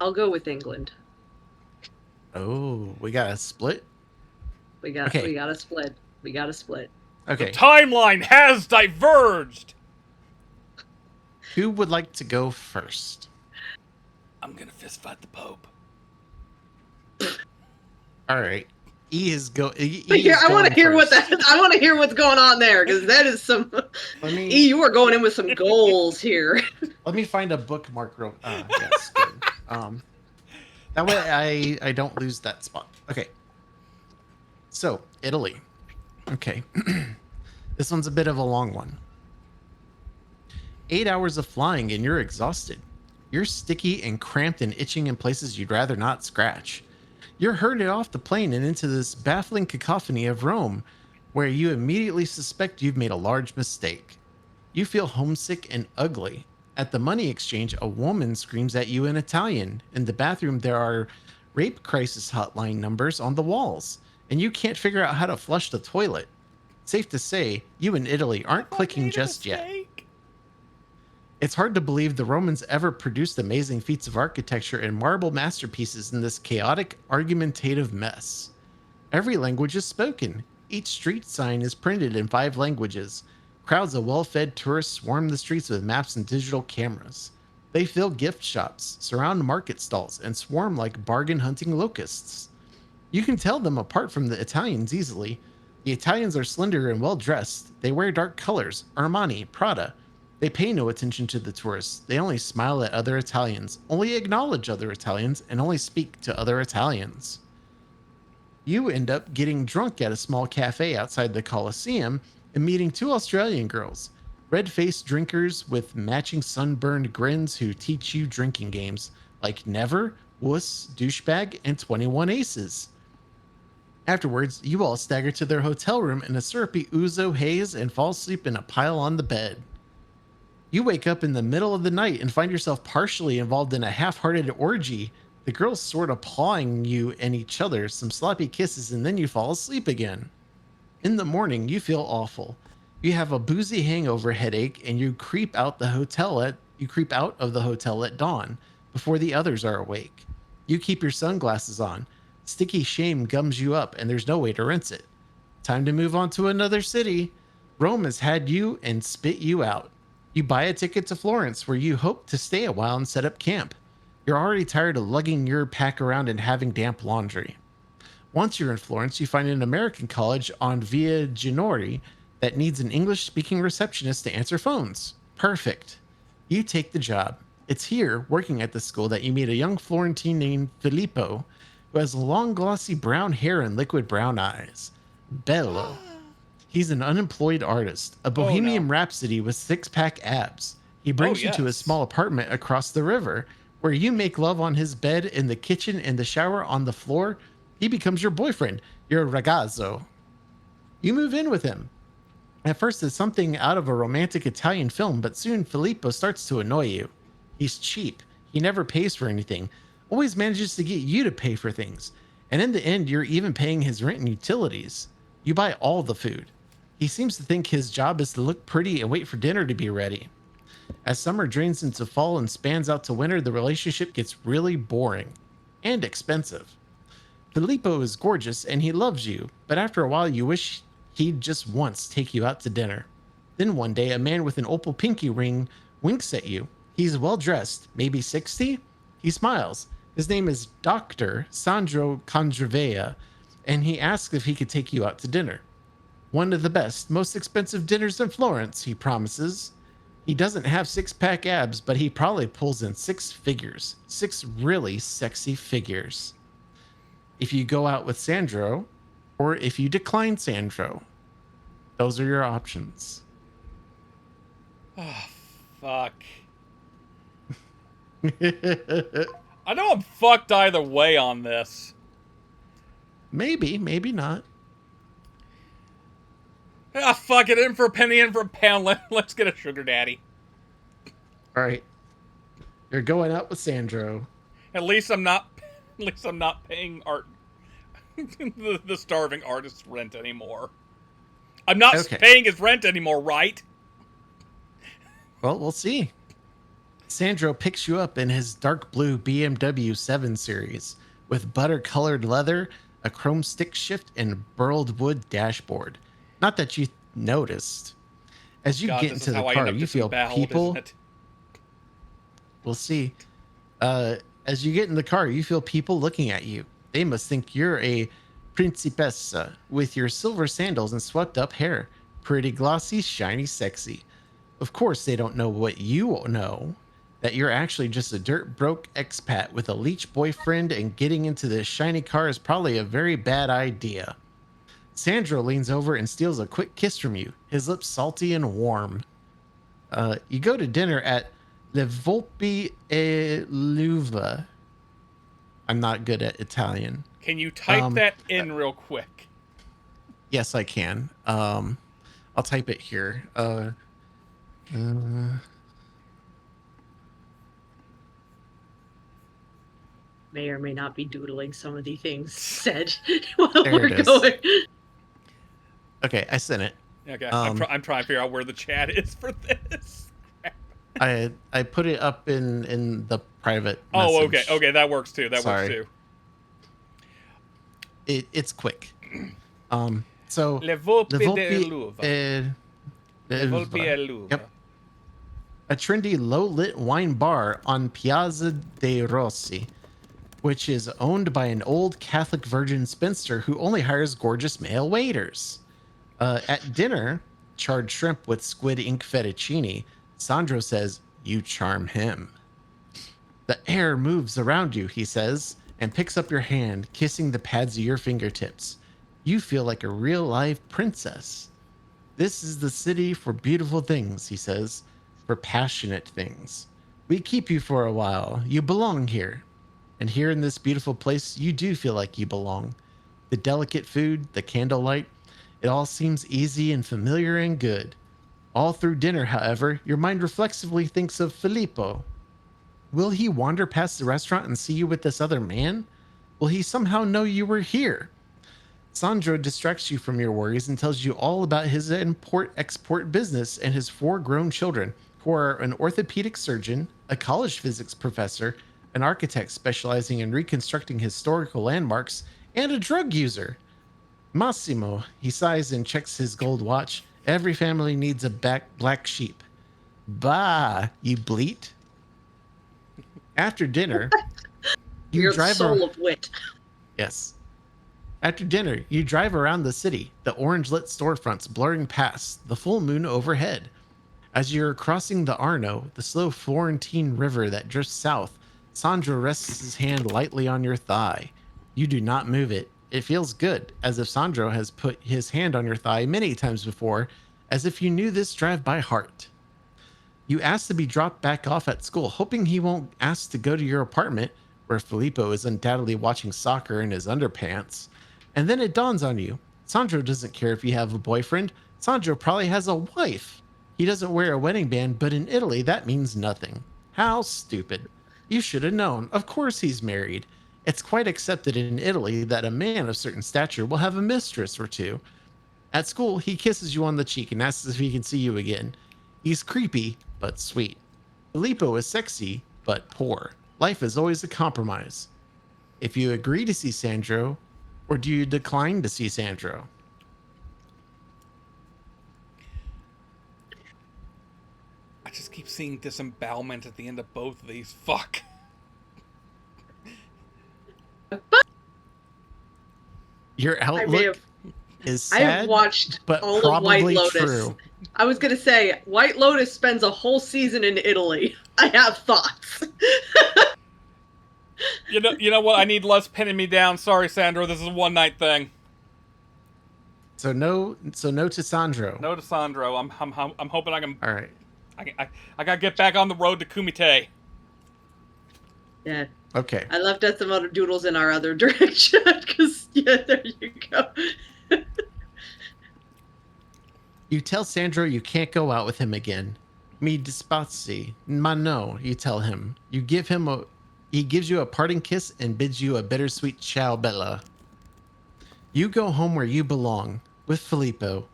I'll go with England. Oh, we got a split? We got a split. We got a split. Okay. The timeline has diverged. Who would like to go first? I'm gonna fist fight the Pope. All right. I want to hear I want to hear what's going on there, because that is some. E, you are going in with some goals here. Let me find a bookmark real. Yes, good. That way I don't lose that spot. Okay. So Italy. Okay. This one's a bit of a long one. 8 hours of flying and you're exhausted. You're sticky and cramped and itching in places you'd rather not scratch. You're herded off the plane and into this baffling cacophony of Rome, where you immediately suspect you've made a large mistake. You feel homesick and ugly. At the money exchange, a woman screams at you in Italian. In the bathroom, there are rape crisis hotline numbers on the walls, and you can't figure out how to flush the toilet. Safe to say, you in Italy aren't clicking just yet. It's hard to believe the Romans ever produced amazing feats of architecture and marble masterpieces in this chaotic, argumentative mess. Every language is spoken. Each street sign is printed in 5 languages. Crowds of well-fed tourists swarm the streets with maps and digital cameras. They fill gift shops, surround market stalls, and swarm like bargain-hunting locusts. You can tell them apart from the Italians easily. The Italians are slender and well-dressed. They wear dark colors, Armani, Prada. They pay no attention to the tourists. They only smile at other Italians, only acknowledge other Italians, and only speak to other Italians. You end up getting drunk at a small cafe outside the Colosseum and meeting 2 Australian girls, red-faced drinkers with matching sunburned grins who teach you drinking games like Never, Wuss, Douchebag, and 21 Aces. Afterwards, you all stagger to their hotel room in a syrupy ouzo haze and fall asleep in a pile on the bed. You wake up in the middle of the night and find yourself partially involved in a half-hearted orgy. The girls sort of pawing you and each other, some sloppy kisses, and then you fall asleep again. In the morning, you feel awful. You have a boozy hangover headache, and you creep out of the hotel at dawn before the others are awake. You keep your sunglasses on. Sticky shame gums you up, and there's no way to rinse it. Time to move on to another city. Rome has had you and spit you out. You buy a ticket to Florence, where you hope to stay a while and set up camp. You're already tired of lugging your pack around and having damp laundry. Once you're in Florence, you find an American college on Via Ginori that needs an English-speaking receptionist to answer phones. Perfect. You take the job. It's here, working at the school, that you meet a young Florentine named Filippo, who has long, glossy brown hair and liquid brown eyes. Bello. He's an unemployed artist, a Bohemian Rhapsody with 6-pack abs. He brings you to a small apartment across the river, where you make love on his bed, in the kitchen, and the shower on the floor. He becomes your boyfriend, your ragazzo. You move in with him. At first, it's something out of a romantic Italian film, but soon Filippo starts to annoy you. He's cheap. He never pays for anything, always manages to get you to pay for things. And in the end, you're even paying his rent and utilities. You buy all the food. He seems to think his job is to look pretty and wait for dinner to be ready. As summer drains into fall and spans out to winter, the relationship gets really boring and expensive. Filippo is gorgeous and he loves you, but after a while you wish he'd just once take you out to dinner. Then one day, a man with an opal pinky ring winks at you. He's well dressed, maybe 60. He smiles. His name is Dr. Sandro Condrevea, and he asks if he could take you out to dinner. One of the best, most expensive dinners in Florence, he promises. He doesn't have 6-pack abs, but he probably pulls in 6 figures. 6 really sexy figures. If you go out with Sandro, or if you decline Sandro, those are your options. Oh, fuck. I know I'm fucked either way on this. Maybe, maybe not. Ah, fuck it. In for a penny, in for a pound. Let's get a sugar daddy. All right. You're going out with Sandro. At least I'm not paying the starving artist's rent anymore. I'm not paying his rent anymore, right? Well, we'll see. Sandro picks you up in his dark blue BMW 7 Series with butter-colored leather, a chrome stick shift, and burled wood dashboard. Not that you noticed. As you get into the car, you feel people... We'll see. As you get in the car, you feel people looking at you. They must think you're a principessa with your silver sandals and swept up hair. Pretty glossy, shiny, sexy. Of course, they don't know what you know. That you're actually just a dirt broke expat with a leech boyfriend, and getting into this shiny car is probably a very bad idea. Sandro leans over and steals a quick kiss from you, his lips salty and warm. You go to dinner at Le Volpi e l'Uva. I'm not good at Italian. Can you type that in real quick? Yes, I can. I'll type it here. May or may not be doodling some of the things said while there we're going. Okay, I sent it. Okay, I'm trying to figure out where the chat is for this. I put it up in the private message. Oh, okay, that works too. That works too. It's quick. So Le Volpe the de Volpe, Luva. Le Volpe e Luva. Yep. A trendy low-lit wine bar on Piazza dei Rossi, which is owned by an old Catholic virgin spinster who only hires gorgeous male waiters. At dinner, charred shrimp with squid ink fettuccine, Sandro says, "You charm him." The air moves around you, he says, and picks up your hand, kissing the pads of your fingertips. You feel like a real live princess. This is the city for beautiful things, he says, for passionate things. We keep you for a while. You belong here. And here in this beautiful place, you do feel like you belong. The delicate food, the candlelight, it all seems easy and familiar and good. All through dinner, however, your mind reflexively thinks of Filippo. Will he wander past the restaurant and see you with this other man? Will he somehow know you were here? Sandro distracts you from your worries and tells you all about his import-export business and his 4 grown children, who are an orthopedic surgeon, a college physics professor, an architect specializing in reconstructing historical landmarks, and a drug user. Massimo, he sighs and checks his gold watch. Every family needs a black sheep. Bah, you bleat. After dinner, You're the soul of wit. Yes. After dinner, you drive around the city, the orange-lit storefronts blurring past, the full moon overhead. As you're crossing the Arno, the slow Florentine river that drifts south, Sandro rests his hand lightly on your thigh. You do not move it. It feels good, as if Sandro has put his hand on your thigh many times before, as if you knew this drive by heart. You ask to be dropped back off at school, hoping he won't ask to go to your apartment, where Filippo is undoubtedly watching soccer in his underpants. And then it dawns on you. Sandro doesn't care if you have a boyfriend. Sandro probably has a wife. He doesn't wear a wedding band, but in Italy, that means nothing. How stupid. You should have known. Of course he's married. It's quite accepted in Italy that a man of certain stature will have a mistress or two. At school, he kisses you on the cheek and asks if he can see you again. He's creepy, but sweet. Filippo is sexy, but poor. Life is always a compromise. If you agree to see Sandro, or do you decline to see Sandro? I just keep seeing disembowelment at the end of both of these. Fuck. Your outlook is sad, I have watched but all probably of White Lotus. True. I was going to say, White Lotus spends a whole season in Italy. I have thoughts. You know what? I need less pinning me down. Sorry, Sandro. This is a one-night thing. So no to Sandro. No to Sandro. I'm hoping I can. All right. I gotta get back on the road to Kumite. Yeah. Okay. I left out some other doodles in our other direction because there you go. You tell Sandro you can't go out with him again. Mi dispazi, ma no, you tell him. He gives you a parting kiss and bids you a bittersweet ciao bella. You go home where you belong, with Filippo.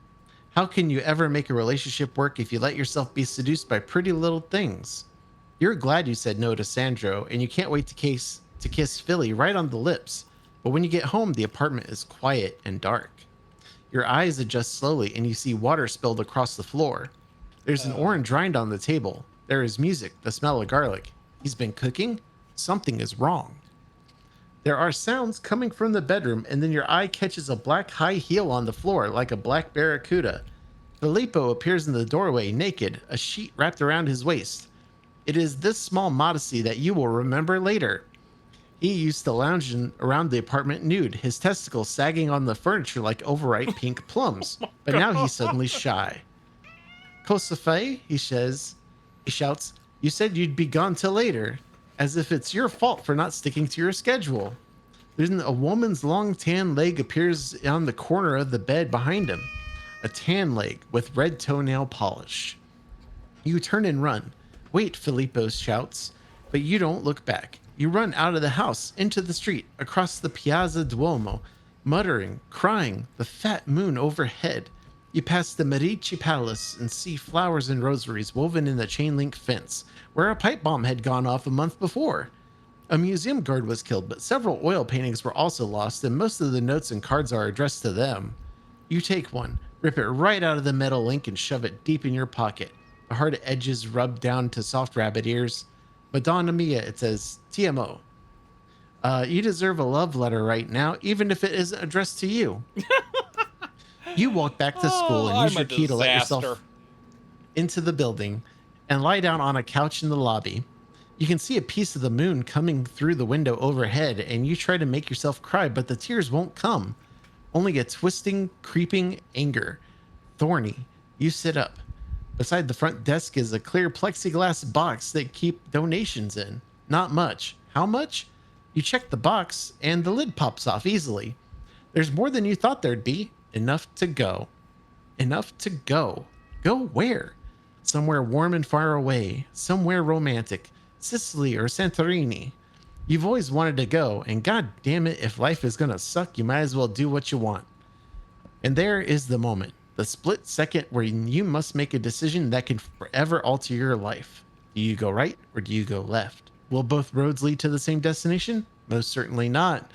How can you ever make a relationship work if you let yourself be seduced by pretty little things? You're glad you said no to Sandro, and you can't wait to kiss Philly right on the lips. But when you get home, the apartment is quiet and dark. Your eyes adjust slowly, and you see water spilled across the floor. There's an orange rind on the table. There is music, the smell of garlic. He's been cooking? Something is wrong. There are sounds coming from the bedroom, and then your eye catches a black high heel on the floor like a black barracuda. Filippo appears in the doorway naked, a sheet wrapped around his waist. It is this small modesty that you will remember later. He used to lounge around the apartment nude, his testicles sagging on the furniture like overripe pink plums. But now he's suddenly shy. Cosa fai? He shouts, you said you'd be gone till later, as if it's your fault for not sticking to your schedule. Then a woman's long tan leg appears on the corner of the bed behind him. A tan leg with red toenail polish. You turn and run. Wait, Filippo shouts, but you don't look back. You run out of the house, into the street, across the Piazza Duomo, muttering, crying, the fat moon overhead. You pass the Medici Palace and see flowers and rosaries woven in the chain link fence, where a pipe bomb had gone off a month before. A museum guard was killed, but several oil paintings were also lost, and most of the notes and cards are addressed to them. You take one, rip it right out of the metal ink, and shove it deep in your pocket. The hard edges rub down to soft rabbit ears. Madonna Mia, it says, TMO. You deserve a love letter right now, even if it isn't addressed to you. You walk back to school and use your key to let yourself into the building and lie down on a couch in the lobby. You can see a piece of the moon coming through the window overhead, and you try to make yourself cry, but the tears won't come. Only a twisting, creeping anger. Thorny. You sit up. Beside the front desk is a clear plexiglass box that keep donations in. Not much. How much? You check the box, and the lid pops off easily. There's more than you thought there'd be. Enough to go. Enough to go. Go where? Somewhere warm and far away. Somewhere romantic. Sicily or Santorini. You've always wanted to go, and god damn it, if life is gonna suck, you might as well do what you want. And there is the moment. The split second where you must make a decision that can forever alter your life. Do you go right or do you go left? Will both roads lead to the same destination? Most certainly not.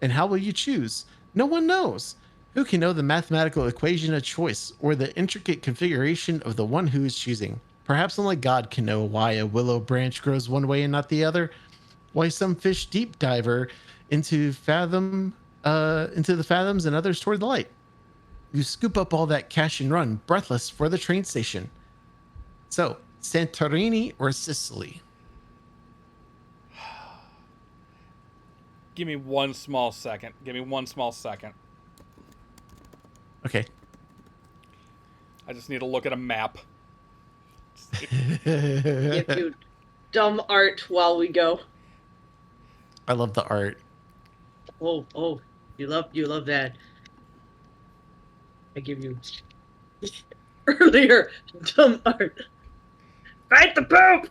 And how will you choose? No one knows. Who can know the mathematical equation of choice or the intricate configuration of the one who is choosing? Perhaps only God can know why a willow branch grows one way and not the other. Why some fish deep diver into the fathoms and others toward the light. You scoop up all that cash and run, breathless, for the train station. So, Santorini or Sicily? Give me one small second. Okay. I just need to look at a map. Give you dumb art while we go. I love the art. Oh, you love that. I give you earlier dumb art. Fight the Pope!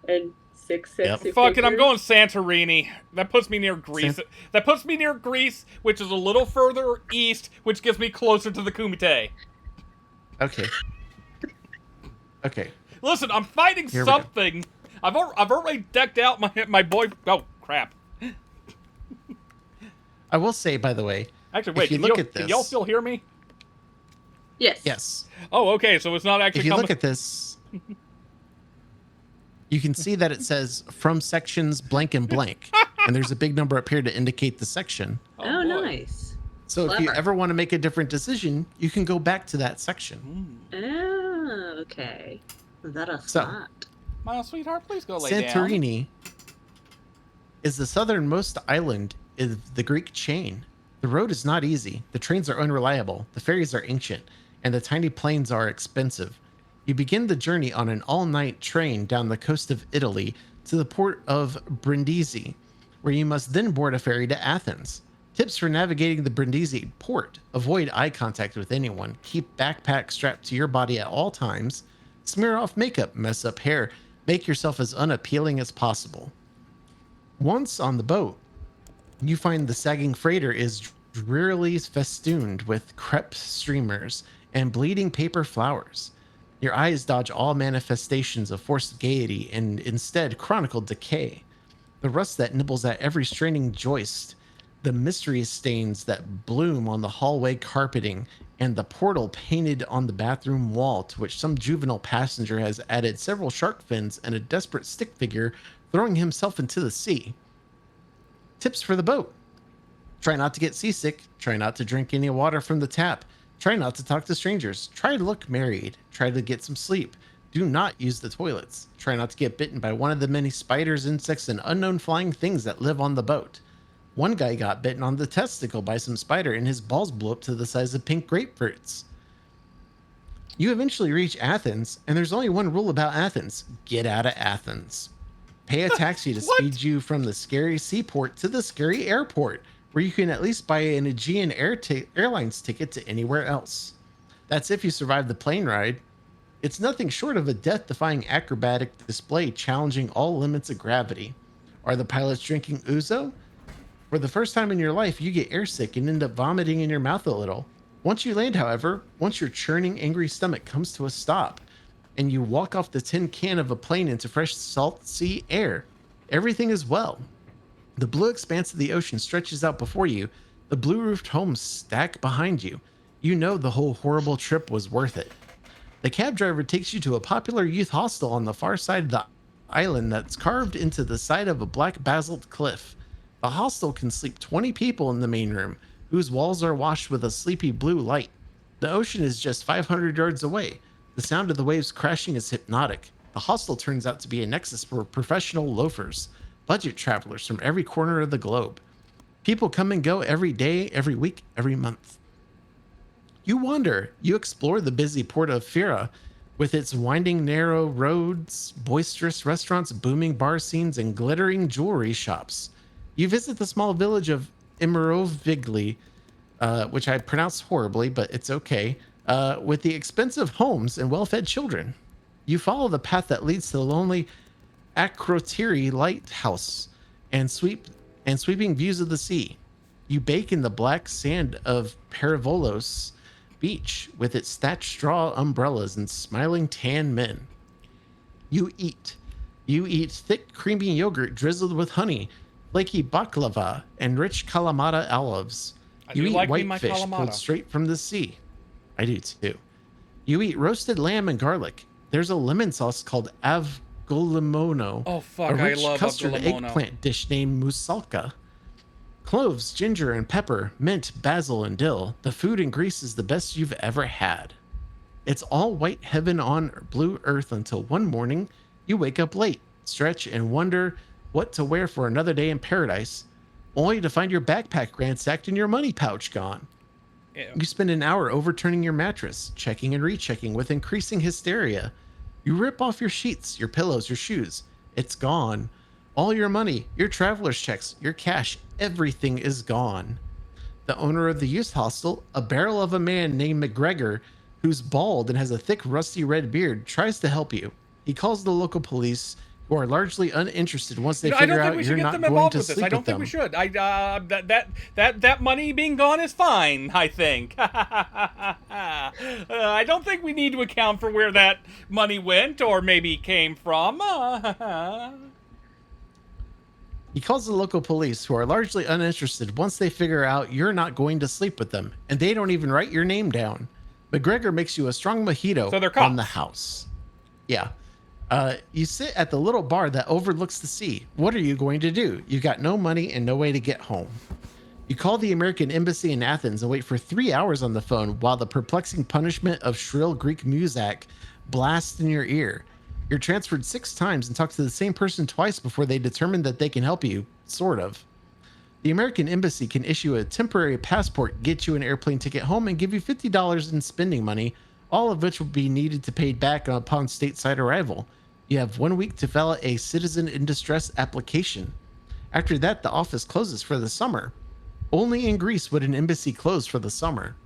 And 6 sexy Fuck it, I'm figures. going Santorini. That puts me near Greece. That puts me near Greece, which is a little further east, which gets me closer to the Kumite. Okay. Okay. Listen, I'm fighting something. I've already decked out my boy. Oh crap! I will say, by the way, actually, wait. Can y'all still hear me? Yes. Yes. Oh, okay. So it's not actually. If you look at this, you can see that it says from sections blank and blank, and there's a big number up here to indicate the section. Oh, nice. So if you ever want to make a different decision, you can go back to that section. Oh, okay. That is smart. My sweetheart, please go lay Santorini is the southernmost island of the Greek chain. The road is not easy. The trains are unreliable. The ferries are ancient, and the tiny planes are expensive. You begin the journey on an all-night train down the coast of Italy to the port of Brindisi, where you must then board a ferry to Athens. Tips for navigating the Brindisi port: avoid eye contact with anyone. Keep backpack strapped to your body at all times. Smear off makeup, mess up hair. Make yourself as unappealing as possible. Once on the boat, you find the sagging freighter is drearily festooned with crepe streamers and bleeding paper flowers. Your eyes dodge all manifestations of forced gaiety and instead chronicle decay. The rust that nibbles at every straining joist, the mystery stains that bloom on the hallway carpeting, and the portal painted on the bathroom wall to which some juvenile passenger has added several shark fins and a desperate stick figure throwing himself into the sea. Tips for the boat: try not to get seasick. Try not to drink any water from the tap. Try not to talk to strangers. Try to look married. Try to get some sleep. Do not use the toilets. Try not to get bitten by one of the many spiders, insects, and unknown flying things that live on the boat. One guy got bitten on the testicle by some spider and his balls blew up to the size of pink grapefruits. You eventually reach Athens, and there's only one rule about Athens: get out of Athens. Pay a taxi to speed you from the scary seaport to the scary airport, where you can at least buy an Aegean Airlines ticket to anywhere else. That's if you survive the plane ride. It's nothing short of a death-defying acrobatic display challenging all limits of gravity. Are the pilots drinking ouzo? For the first time in your life, you get airsick and end up vomiting in your mouth a little. Once you land, however, once your churning, angry stomach comes to a stop, and you walk off the tin can of a plane into fresh, salt sea air, Everything is well. The blue expanse of the ocean stretches out before you. The blue-roofed homes stack behind you. You know the whole horrible trip was worth it. The cab driver takes you to a popular youth hostel on the far side of the island that's carved into the side of a black basalt cliff. The hostel can sleep 20 people in the main room, whose walls are washed with a sleepy blue light. The ocean is just 500 yards away. The sound of the waves crashing is hypnotic. The hostel turns out to be a nexus for professional loafers, budget travelers from every corner of the globe. People come and go every day, every week, every month. You wander. You explore the busy port of Fira with its winding, narrow roads, boisterous restaurants, booming bar scenes, and glittering jewelry shops. You visit the small village of Imirovigli, which I pronounced horribly, but it's okay, with the expensive homes and well-fed children. You follow the path that leads to the lonely Akrotiri lighthouse and sweeping views of the sea. You bake in the black sand of Perivolos beach with its thatched straw umbrellas and smiling tan men. You eat. You eat thick, creamy yogurt drizzled with honey, flaky baklava, and rich Kalamata olives. You eat whitefish pulled straight from the sea. I do too. You eat roasted lamb and garlic. There's a lemon sauce called avgolimono. Oh fuck, a rich I love custard avgolimono. eggplant dish named musalka. Cloves, ginger, and pepper, mint, basil, and dill. The food in Greece is the best you've ever had. It's all white heaven on blue earth until one morning you wake up late, stretch, and wonder what to wear for another day in paradise, only to find your backpack ransacked and your money pouch gone. Ew. You spend an hour overturning your mattress, checking and rechecking with increasing hysteria. You rip off your sheets, your pillows, your shoes. It's gone. All your money, your traveler's checks, your cash, everything is gone. The owner of the youth hostel, a barrel of a man named McGregor, who's bald and has a thick rusty red beard, tries to help you. He calls the local police, who are largely uninterested once they figure out you're not going to sleep with them. I don't think we should. That money being gone is fine, I think. I don't think we need to account for where that money went or maybe came from. He calls the local police, who are largely uninterested once they figure out you're not going to sleep with them, and they don't even write your name down. McGregor makes you a strong mojito on the house. Yeah. You sit at the little bar that overlooks the sea. What are you going to do? You've got no money and no way to get home. You call the American embassy in Athens and wait for 3 hours on the phone while the perplexing punishment of shrill Greek music blasts in your ear. You're transferred 6 times and talk to the same person twice before they determine that they can help you, sort of. The American embassy can issue a temporary passport, get you an airplane ticket home, and give you $50 in spending money, all of which will be needed to pay back upon stateside arrival. You have 1 week to fill out a citizen in distress application. After that, the office closes for the summer. Only in Greece would an embassy close for the summer.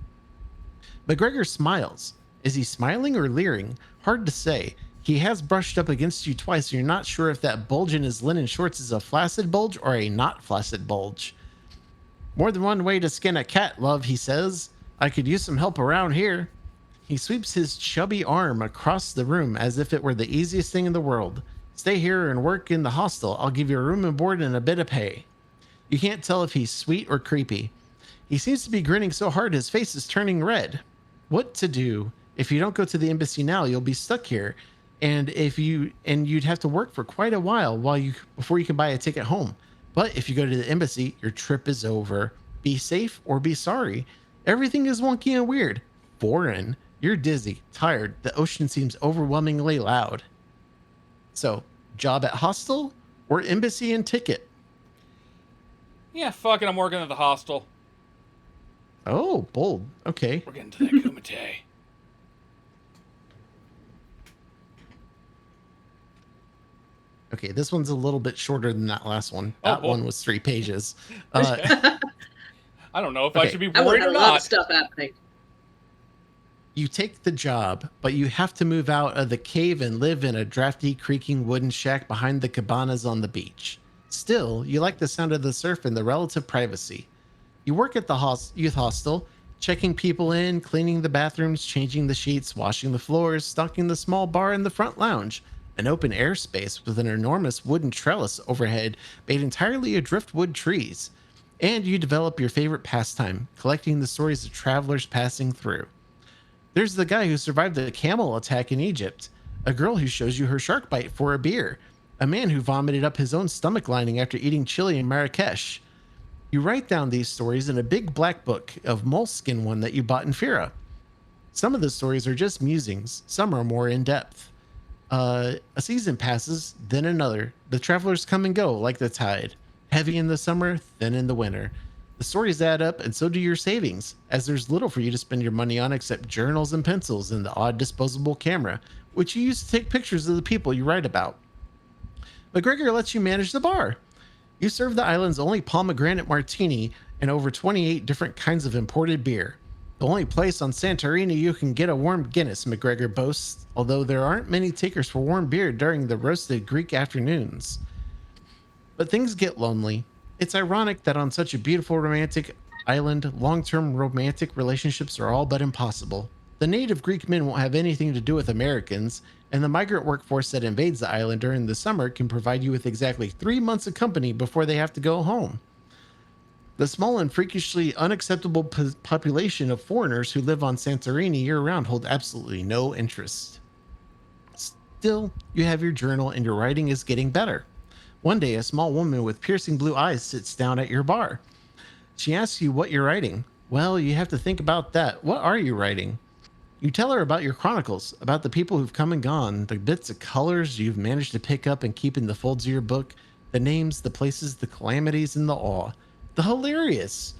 McGregor smiles. Is he smiling or leering? Hard to say. He has brushed up against you twice, and you're not sure if that bulge in his linen shorts is a flaccid bulge or a not flaccid bulge. More than one way to skin a cat, love, he says. I could use some help around here. He sweeps his chubby arm across the room as if it were the easiest thing in the world. Stay here and work in the hostel. I'll give you a room and board and a bit of pay. You can't tell if he's sweet or creepy. He seems to be grinning so hard his face is turning red. What to do? If you don't go to the embassy now, you'll be stuck here. And you'd have to work for quite a while before you can buy a ticket home. But if you go to the embassy, your trip is over. Be safe or be sorry. Everything is wonky and weird. Foreign. You're dizzy, tired. The ocean seems overwhelmingly loud. So, job at hostel or embassy and ticket? Yeah, fuck it, I'm working at the hostel. Oh, bold. Okay. We're getting to that kumite. Okay, this one's a little bit shorter than that last one. That one was 3 pages. I don't know if I should be I worried want or a lot of not. stuff happening. You take the job, but you have to move out of the cave and live in a drafty, creaking wooden shack behind the cabanas on the beach. Still, you like the sound of the surf and the relative privacy. You work at the youth hostel, checking people in, cleaning the bathrooms, changing the sheets, washing the floors, stocking the small bar in the front lounge, an open air space with an enormous wooden trellis overhead made entirely of driftwood trees. And you develop your favorite pastime, collecting the stories of travelers passing through. There's the guy who survived the camel attack in Egypt, a girl who shows you her shark bite for a beer, a man who vomited up his own stomach lining after eating chili in Marrakesh. You write down these stories in a big black book of moleskin one that you bought in Fira. Some of the stories are just musings, some are more in depth. A season passes, then another. The travelers come and go like the tide. Heavy in the summer, thin in the winter. The stories add up, and so do your savings, as there's little for you to spend your money on except journals and pencils and the odd disposable camera, which you use to take pictures of the people you write about. McGregor lets you manage the bar. You serve the island's only pomegranate martini and over 28 different kinds of imported beer. The only place on Santorini you can get a warm Guinness, McGregor boasts, although there aren't many takers for warm beer during the roasted Greek afternoons. But things get lonely. It's ironic that on such a beautiful romantic island, long-term romantic relationships are all but impossible. The native Greek men won't have anything to do with Americans, and the migrant workforce that invades the island during the summer can provide you with exactly 3 months of company before they have to go home. The small and freakishly unacceptable population of foreigners who live on Santorini year-round hold absolutely no interest. Still, you have your journal and your writing is getting better. One day, a small woman with piercing blue eyes sits down at your bar. She asks you what you're writing. Well, you have to think about that. What are you writing? You tell her about your chronicles, about the people who've come and gone, the bits of colors you've managed to pick up and keep in the folds of your book, the names, the places, the calamities, and the awe. The hilarious.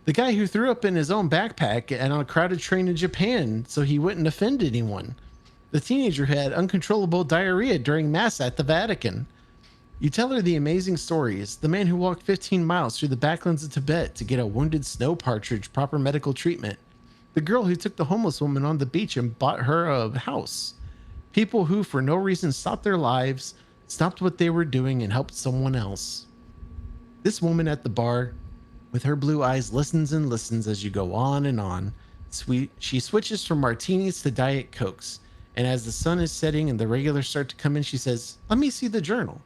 The guy who threw up in his own backpack and on a crowded train in Japan so he wouldn't offend anyone. The teenager who had uncontrollable diarrhea during Mass at the Vatican. You tell her the amazing stories, the man who walked 15 miles through the backlands of Tibet to get a wounded snow partridge proper medical treatment. The girl who took the homeless woman on the beach and bought her a house. People who, for no reason, stopped their lives, stopped what they were doing, and helped someone else. This woman at the bar, with her blue eyes, listens and listens as you go on and on. She switches from martinis to Diet Cokes, and as the sun is setting and the regulars start to come in, she says, "Let me see the journal."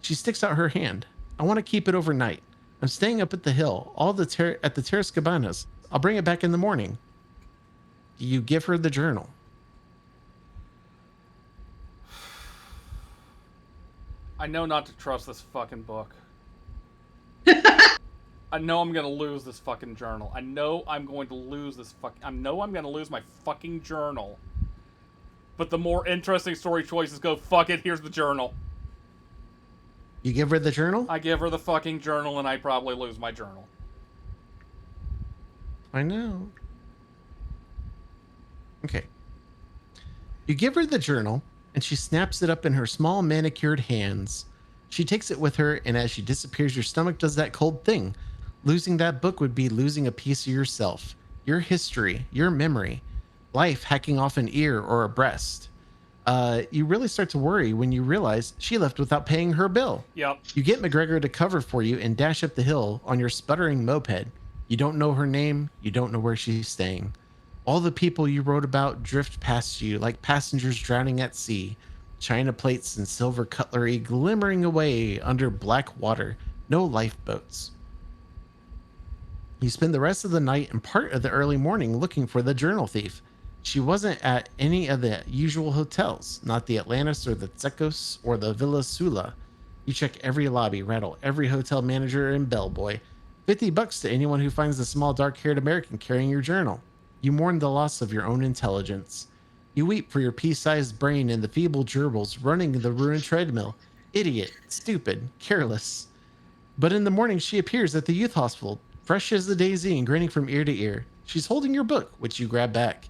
She sticks out her hand. "I want to keep it overnight. I'm staying up at the hill, at the Terras Cabanas. I'll bring it back in the morning." You give her the journal. I know not to trust this fucking book. I know I'm gonna lose this fucking journal. I know I'm going to lose my fucking journal. But the more interesting story choices go, fuck it, here's the journal. You give her the journal? I give her the fucking journal and I probably lose my journal. I know. Okay. You give her the journal, and she snaps it up in her small manicured hands. She takes it with her, and as she disappears, your stomach does that cold thing. Losing that book would be losing a piece of yourself, your history, your memory, life hacking off an ear or a breast. You really start to worry when you realize she left without paying her bill. Yep. You get McGregor to cover for you and dash up the hill on your sputtering moped. You don't know her name. You don't know where she's staying. All the people you wrote about drift past you like passengers drowning at sea, china plates and silver cutlery glimmering away under black water, no lifeboats. You spend the rest of the night and part of the early morning looking for the journal thief. She wasn't at any of the usual hotels, not the Atlantis or the Tsekos or the Villa Sula. You check every lobby, rattle every hotel manager and bellboy. $50 to anyone who finds the small dark-haired American carrying your journal. You mourn the loss of your own intelligence. You weep for your pea-sized brain and the feeble gerbils running the ruined treadmill. Idiot, stupid, careless. But in the morning, she appears at the youth hospital, fresh as the daisy and grinning from ear to ear. She's holding your book, which you grab back.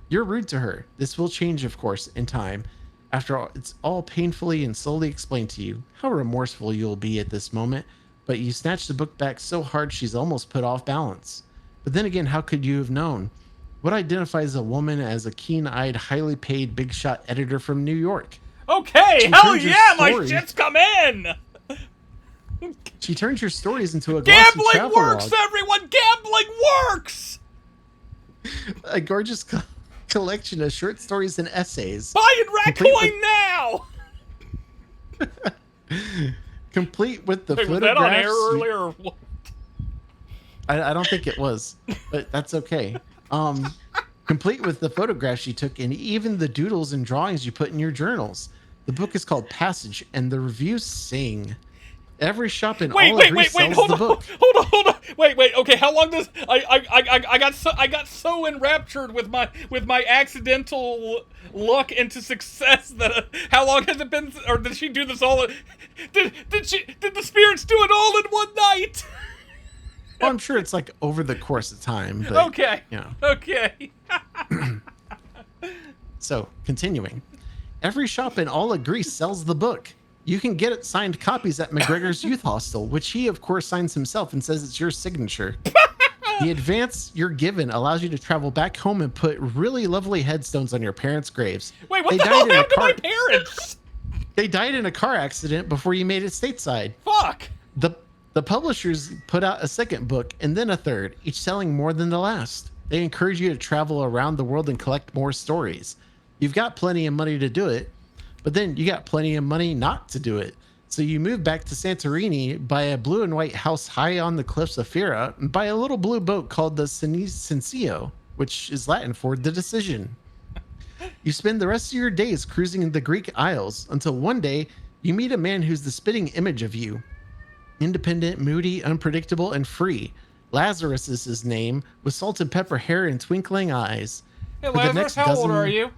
You're rude to her. This will change, of course, in time. After all, it's all painfully and slowly explained to you. How remorseful you'll be at this moment. But you snatch the book back so hard she's almost put off balance. But then again, how could you have known? What identifies a woman as a keen-eyed, highly paid, big-shot editor from New York? Okay, hell yeah, my shit's come in! She turns your stories into a glossy Gambling works, everyone! Gambling works! A gorgeous collection of short stories and essays. Buy and rack coin now! Complete with the Wait, was photographs. that on air earlier or what? I don't think it was, but that's okay. Complete with the photographs you took and even the doodles and drawings you put in your journals. The book is called Passage, and the reviews sing. Every shop in all of Greece sells the book. Hold on. Wait. Okay, how long does I got so enraptured with my accidental luck into success that how long has it been? Or did she do this all? Did the spirits do it all in one night? Well, I'm sure it's like over the course of time. But, okay. You know. Okay. So, continuing. Every shop in all of Greece sells the book. You can get it signed copies at McGregor's Youth Hostel, which he, of course, signs himself and says it's your signature. The advance you're given allows you to travel back home and put really lovely headstones on your parents' graves. Wait, what the hell happened to my parents? They died in a car accident before you made it stateside. Fuck. The publishers put out a second book and then a third, each selling more than the last. They encourage you to travel around the world and collect more stories. You've got plenty of money to do it, but then you got plenty of money not to do it. So you move back to Santorini, buy a blue and white house high on the cliffs of Fira, and buy a little blue boat called the Sensio, which is Latin for the decision. You spend the rest of your days cruising in the Greek Isles until one day you meet a man who's the spitting image of you. Independent, moody, unpredictable, and free. Lazarus is his name, with salt and pepper hair and twinkling eyes. Hey, Lazarus, how old are you?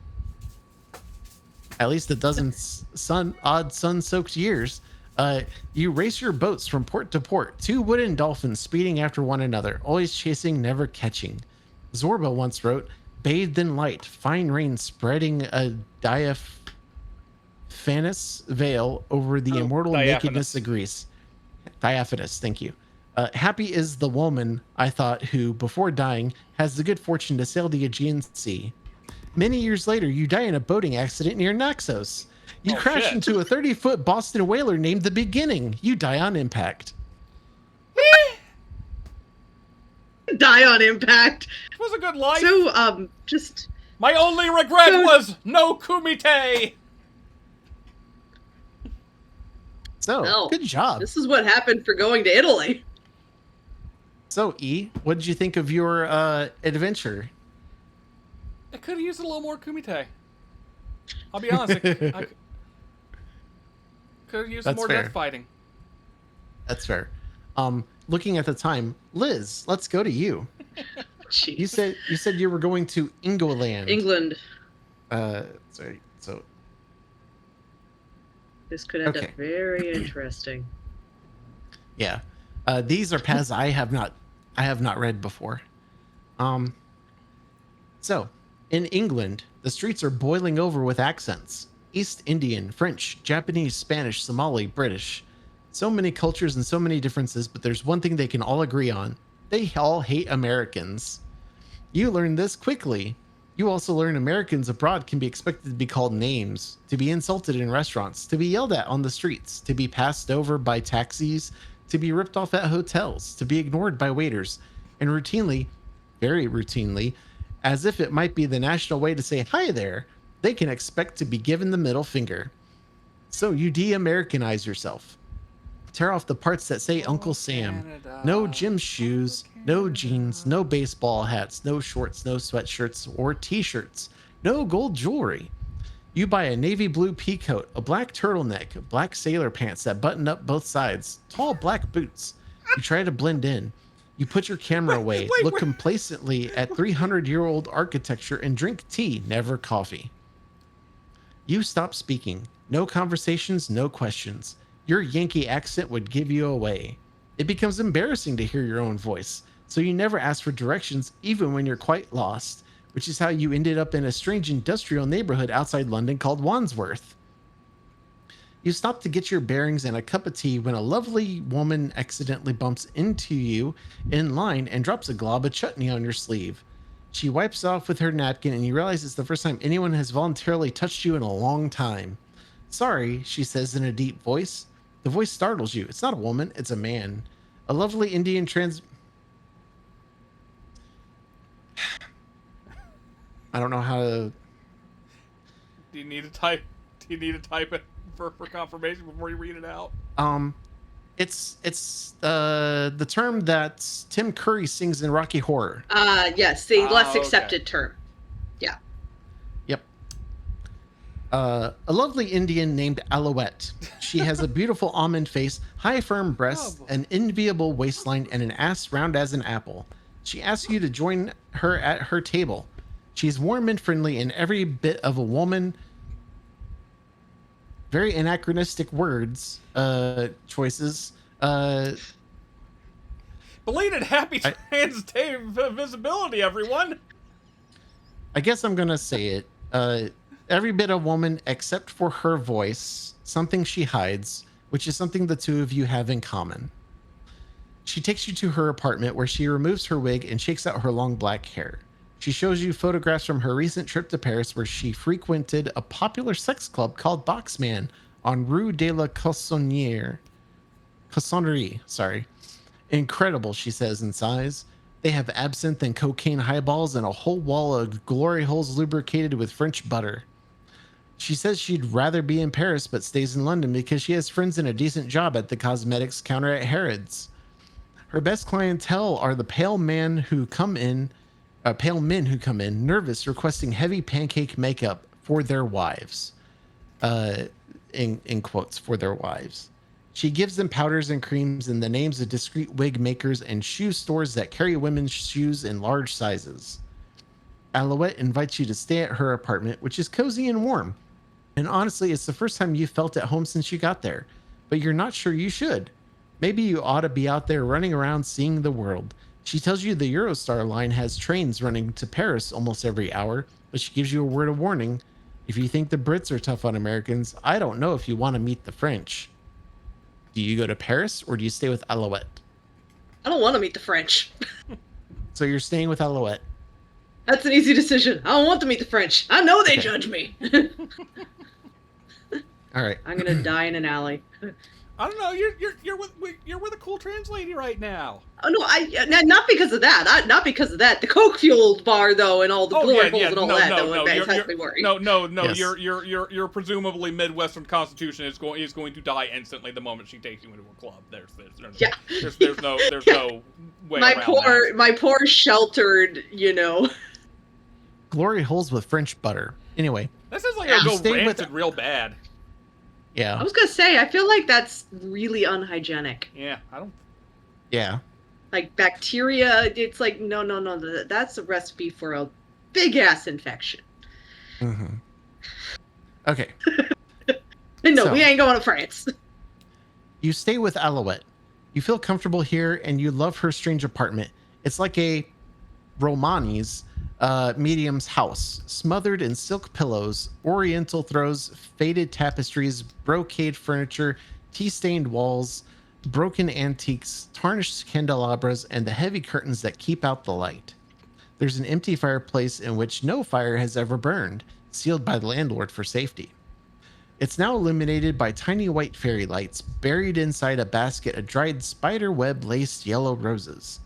At least a dozen odd sun-soaked years. You race your boats from port to port, two wooden dolphins speeding after one another, always chasing, never catching. Zorba once wrote, bathed in light, fine rain spreading a diaphanous veil over the immortal nakedness of Greece. Diaphanous, thank you. Happy is the woman, I thought, who, before dying, has the good fortune to sail the Aegean Sea. Many years later, you die in a boating accident near Naxos. You crash into a 30-foot Boston whaler named The Beginning. You die on impact. Die on impact. It was a good life. So, just... My only regret was no kumite. So, good job. This is what happened for going to Italy. So, E, what did you think of your adventure? I could have used a little more kumite. I'll be honest. I could have used some more death fighting. That's fair. Looking at the time, Liz, let's go to you. You said you were going to England. Sorry. So this could end up very interesting. Yeah. These are paths I have not read before. So, in England, the streets are boiling over with accents. East Indian, French, Japanese, Spanish, Somali, British. So many cultures and so many differences, but there's one thing they can all agree on. They all hate Americans. You learn this quickly. You also learn Americans abroad can be expected to be called names, to be insulted in restaurants, to be yelled at on the streets, to be passed over by taxis, to be ripped off at hotels, to be ignored by waiters, and routinely, very routinely, as if it might be the national way to say hi there, they can expect to be given the middle finger. So you de-Americanize yourself. Tear off the parts that say Uncle Sam. Canada. No gym shoes, no jeans, no baseball hats, no shorts, no sweatshirts or t-shirts, no gold jewelry. You buy a navy blue pea coat, a black turtleneck, black sailor pants that button up both sides, tall black boots. You try to blend in. You put your camera away, look complacently at 300-year-old architecture, and drink tea, never coffee. You stop speaking. No conversations, no questions. Your Yankee accent would give you away. It becomes embarrassing to hear your own voice, so you never ask for directions even when you're quite lost, which is how you ended up in a strange industrial neighborhood outside London called Wandsworth. You stop to get your bearings and a cup of tea when a lovely woman accidentally bumps into you in line and drops a glob of chutney on your sleeve. She wipes it off with her napkin and you realize it's the first time anyone has voluntarily touched you in a long time. Sorry, she says in a deep voice. The voice startles you. It's not a woman, it's a man. A lovely Indian I don't know how to... Do you need to type it? for confirmation before you read it out? It's the term that Tim Curry sings in Rocky Horror. Yes, the less accepted term. Yeah. Yep. A lovely Indian named Alouette. She has a beautiful almond face, high firm breasts, an enviable waistline, and an ass round as an apple. She asks you to join her at her table. She's warm and friendly and every bit of a woman. Very anachronistic words, choices. Belated happy Trans Day visibility, everyone. I guess I'm gonna say it. Every bit a woman except for her voice, something she hides, which is something the two of you have in common. She takes you to her apartment where she removes her wig and shakes out her long black hair. She shows you photographs from her recent trip to Paris where she frequented a popular sex club called Boxman on Rue de la Cossonnerie. Incredible, she says in size. They have absinthe and cocaine highballs and a whole wall of glory holes lubricated with French butter. She says she'd rather be in Paris but stays in London because she has friends and a decent job at the cosmetics counter at Harrods. Her best clientele are the pale men who come in, nervous, requesting heavy pancake makeup for their wives. In quotes, for their wives. She gives them powders and creams in the names of discreet wig makers and shoe stores that carry women's shoes in large sizes. Alouette invites you to stay at her apartment, which is cozy and warm. And honestly, it's the first time you felt at home since you got there. But you're not sure you should. Maybe you ought to be out there running around seeing the world. She tells you the Eurostar line has trains running to Paris almost every hour, but she gives you a word of warning. If you think the Brits are tough on Americans, I don't know if you want to meet the French. Do you go to Paris or do you stay with Alouette? I don't want to meet the French. So you're staying with Alouette? That's an easy decision. I don't want to meet the French. I know they judge me. All right. I'm gonna die in an alley. I don't know. You're with a cool trans lady right now. Oh no, not because of that. Not because of that. The coke fueled bar though, and all the glory holes and all that. Has me worried. No. Yes. Your presumably Midwestern Constitution is going to die instantly the moment she takes you into a club. There's no way around that. My poor sheltered, Glory holes with French butter. Anyway. This is like it'll go rancid real bad. Yeah. I was gonna say, I feel like that's really unhygienic. Yeah, I don't. Yeah. Like bacteria, it's like no. That's a recipe for a big ass infection. Mm-hmm. Okay. No, so, we ain't going to France. You stay with Alouette. You feel comfortable here, and you love her strange apartment. It's like a Romani's medium's house, smothered in silk pillows, oriental throws, faded tapestries, brocade furniture, tea-stained walls, broken antiques, tarnished candelabras, and the heavy curtains that keep out the light. There's an empty fireplace in which no fire has ever burned, sealed by the landlord for safety. It's now illuminated by tiny white fairy lights, buried inside a basket of dried spider web laced yellow roses.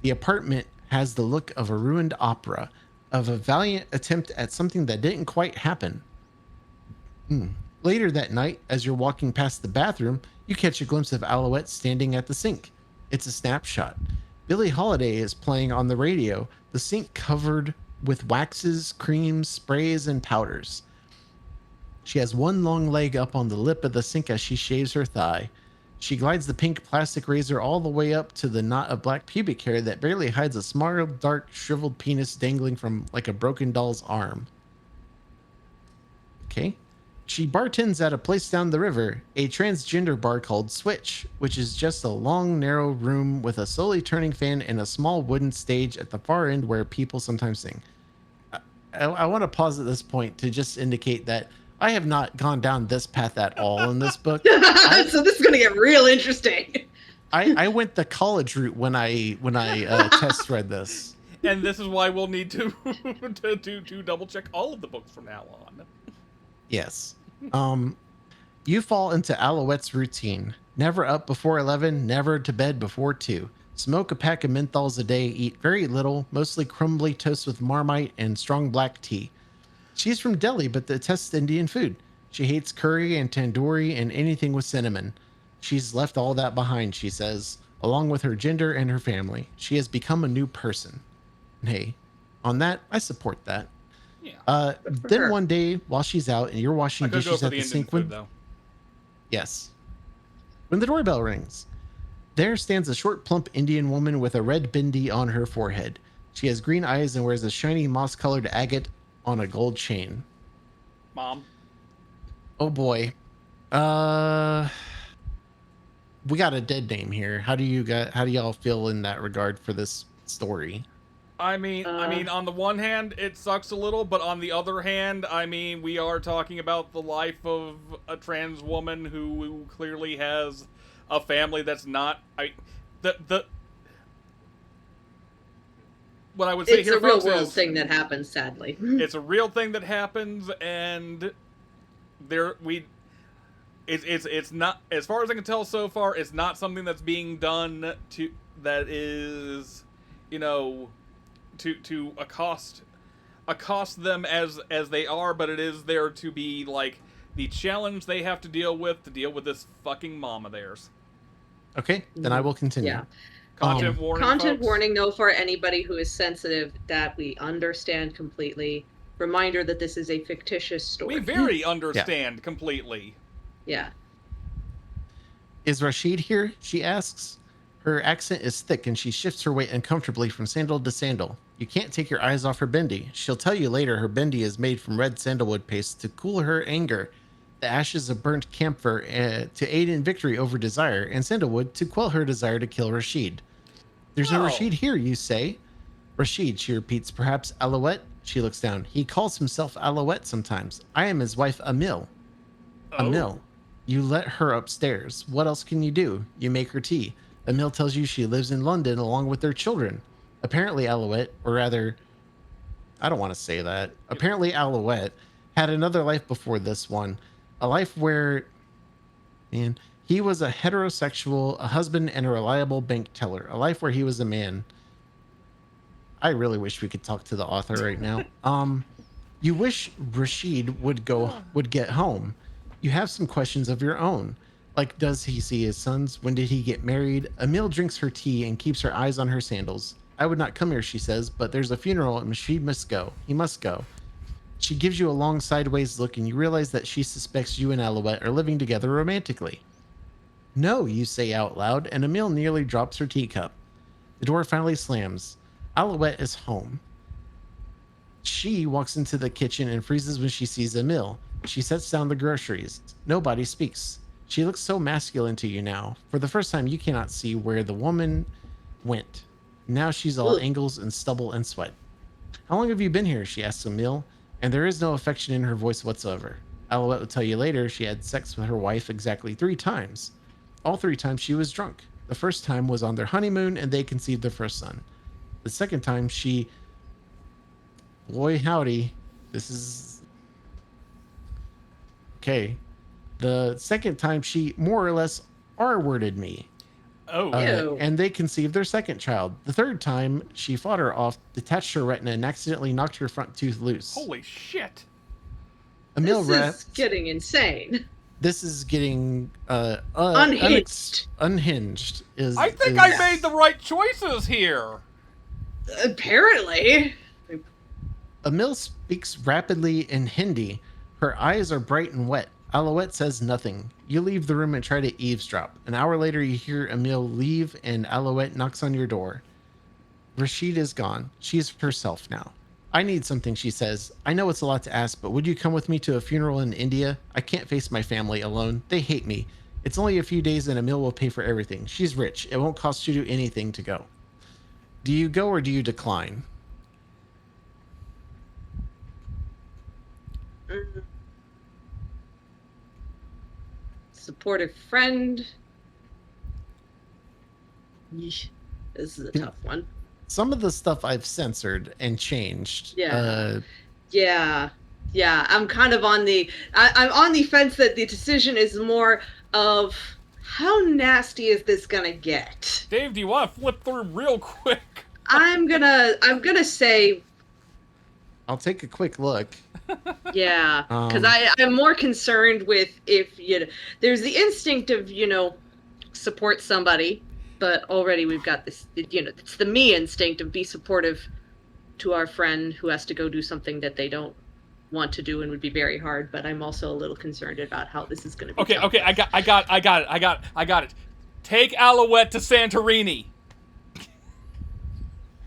The apartment has the look of a ruined opera, of a valiant attempt at something that didn't quite happen. Later that night, as you're walking past the bathroom, you catch a glimpse of Alouette standing at the sink. It's a snapshot. Billie Holiday is playing on the radio, the sink covered with waxes, creams, sprays, and powders. She has one long leg up on the lip of the sink as she shaves her thigh. She glides the pink plastic razor all the way up to the knot of black pubic hair that barely hides a small, dark, shriveled penis dangling from like a broken doll's arm. Okay. She bartends at a place down the river, a transgender bar called Switch, which is just a long, narrow room with a slowly turning fan and a small wooden stage at the far end where people sometimes sing. I want to pause at this point to just indicate that I have not gone down this path at all in this book. So this is going to get real interesting. I went the college route when I test read this. And this is why we'll need to double check all of the books from now on. Yes. You fall into Alouette's routine. Never up before 11, never to bed before 2. Smoke a pack of menthols a day, eat very little, mostly crumbly toast with Marmite and strong black tea. She's from Delhi, but detests Indian food. She hates curry and tandoori and anything with cinnamon. She's left all that behind, she says, along with her gender and her family. She has become a new person. And hey, on that, I support that. Yeah. Then her. one day, while she's out and you're washing dishes at the sink, yes, when the doorbell rings, there stands a short, plump Indian woman with a red bindi on her forehead. She has green eyes and wears a shiny moss-colored agate on a gold chain. Mom. Oh boy. We got a dead name here. How do y'all feel in that regard for this story? I mean, on the one hand, it sucks a little, but on the other hand, I mean, we are talking about the life of a trans woman who clearly has a family that's not. What I would say it's here, a real folks, world is thing that happens, sadly. it's a real thing that happens, and it's not, as far as I can tell so far, it's not something that's being done that is, you know, to accost them as they are, but it is there to be like the challenge they have to deal with this fucking mom of theirs. Okay, then I will continue. Yeah. Content warning. Content folks. warning, though, for anybody who is sensitive, that we understand completely. Reminder that this is a fictitious story. We very understand completely. Yeah. Is Rashid here? She asks. Her accent is thick and she shifts her weight uncomfortably from sandal to sandal. You can't take your eyes off her bindi. She'll tell you later her bindi is made from red sandalwood paste to cool her anger, the ashes of burnt camphor to aid in victory over desire, and sandalwood to quell her desire to kill Rashid. There's no Rashid here, you say. Rashid, she repeats. Perhaps Alouette? She looks down. He calls himself Alouette sometimes. I am his wife, Emil. Emil. You let her upstairs. What else can you do? You make her tea. Emil tells you she lives in London along with their children. Apparently Alouette, or rather, I don't want to say that. Apparently Alouette had another life before this one. A life where, man, he was a heterosexual, a husband, and a reliable bank teller. A life where he was a man. I really wish we could talk to the author right now. You wish Rashid would get home. You have some questions of your own. Like, does he see his sons? When did he get married? Emil drinks her tea and keeps her eyes on her sandals. I would not come here, she says, but there's a funeral and she must go. He must go. She gives you a long sideways look and you realize that she suspects you and Alouette are living together romantically. No, you say out loud, and Emil nearly drops her teacup. The door finally slams. Alouette is home. She walks into the kitchen and freezes when she sees Emil. She sets down the groceries. Nobody speaks. She looks so masculine to you now. For the first time, you cannot see where the woman went. Now she's all angles and stubble and sweat. How long have you been here? She asks Emil, and there is no affection in her voice whatsoever. Alouette will tell you later she had sex with her wife exactly 3 times. All 3 times she was drunk. The first time was on their honeymoon, and they conceived their first son. The second time boy howdy, this is... Okay. The second time she more or less R-worded me. And they conceived their second child. The third time she fought her off, detached her retina, and accidentally knocked her front tooth loose. Holy shit. Emil This is getting insane. This is getting unhinged. Unhinged. I think I made the right choices here. Apparently. Emil speaks rapidly in Hindi. Her eyes are bright and wet. Alouette says nothing. You leave the room and try to eavesdrop. An hour later, you hear Emil leave and Alouette knocks on your door. Rashid is gone. She's herself now. I need something, she says. I know it's a lot to ask, but would you come with me to a funeral in India? I can't face my family alone. They hate me. It's only a few days and Emil will pay for everything. She's rich. It won't cost you anything to go. Do you go or do you decline? Supportive friend. Yeesh. This is a tough one. Some of the stuff I've censored and changed. Yeah. I'm kind of on the I'm on the fence that the decision is more of how nasty is this gonna get? Dave, do you want to flip through real quick? I'm gonna say I'll take a quick look. Yeah, because I'm more concerned with if, there's the instinct of, support somebody, but already we've got this, it's the me instinct of be supportive to our friend who has to go do something that they don't want to do and would be very hard, but I'm also a little concerned about how this is going to be. Okay, I got it. Take Alouette to Santorini.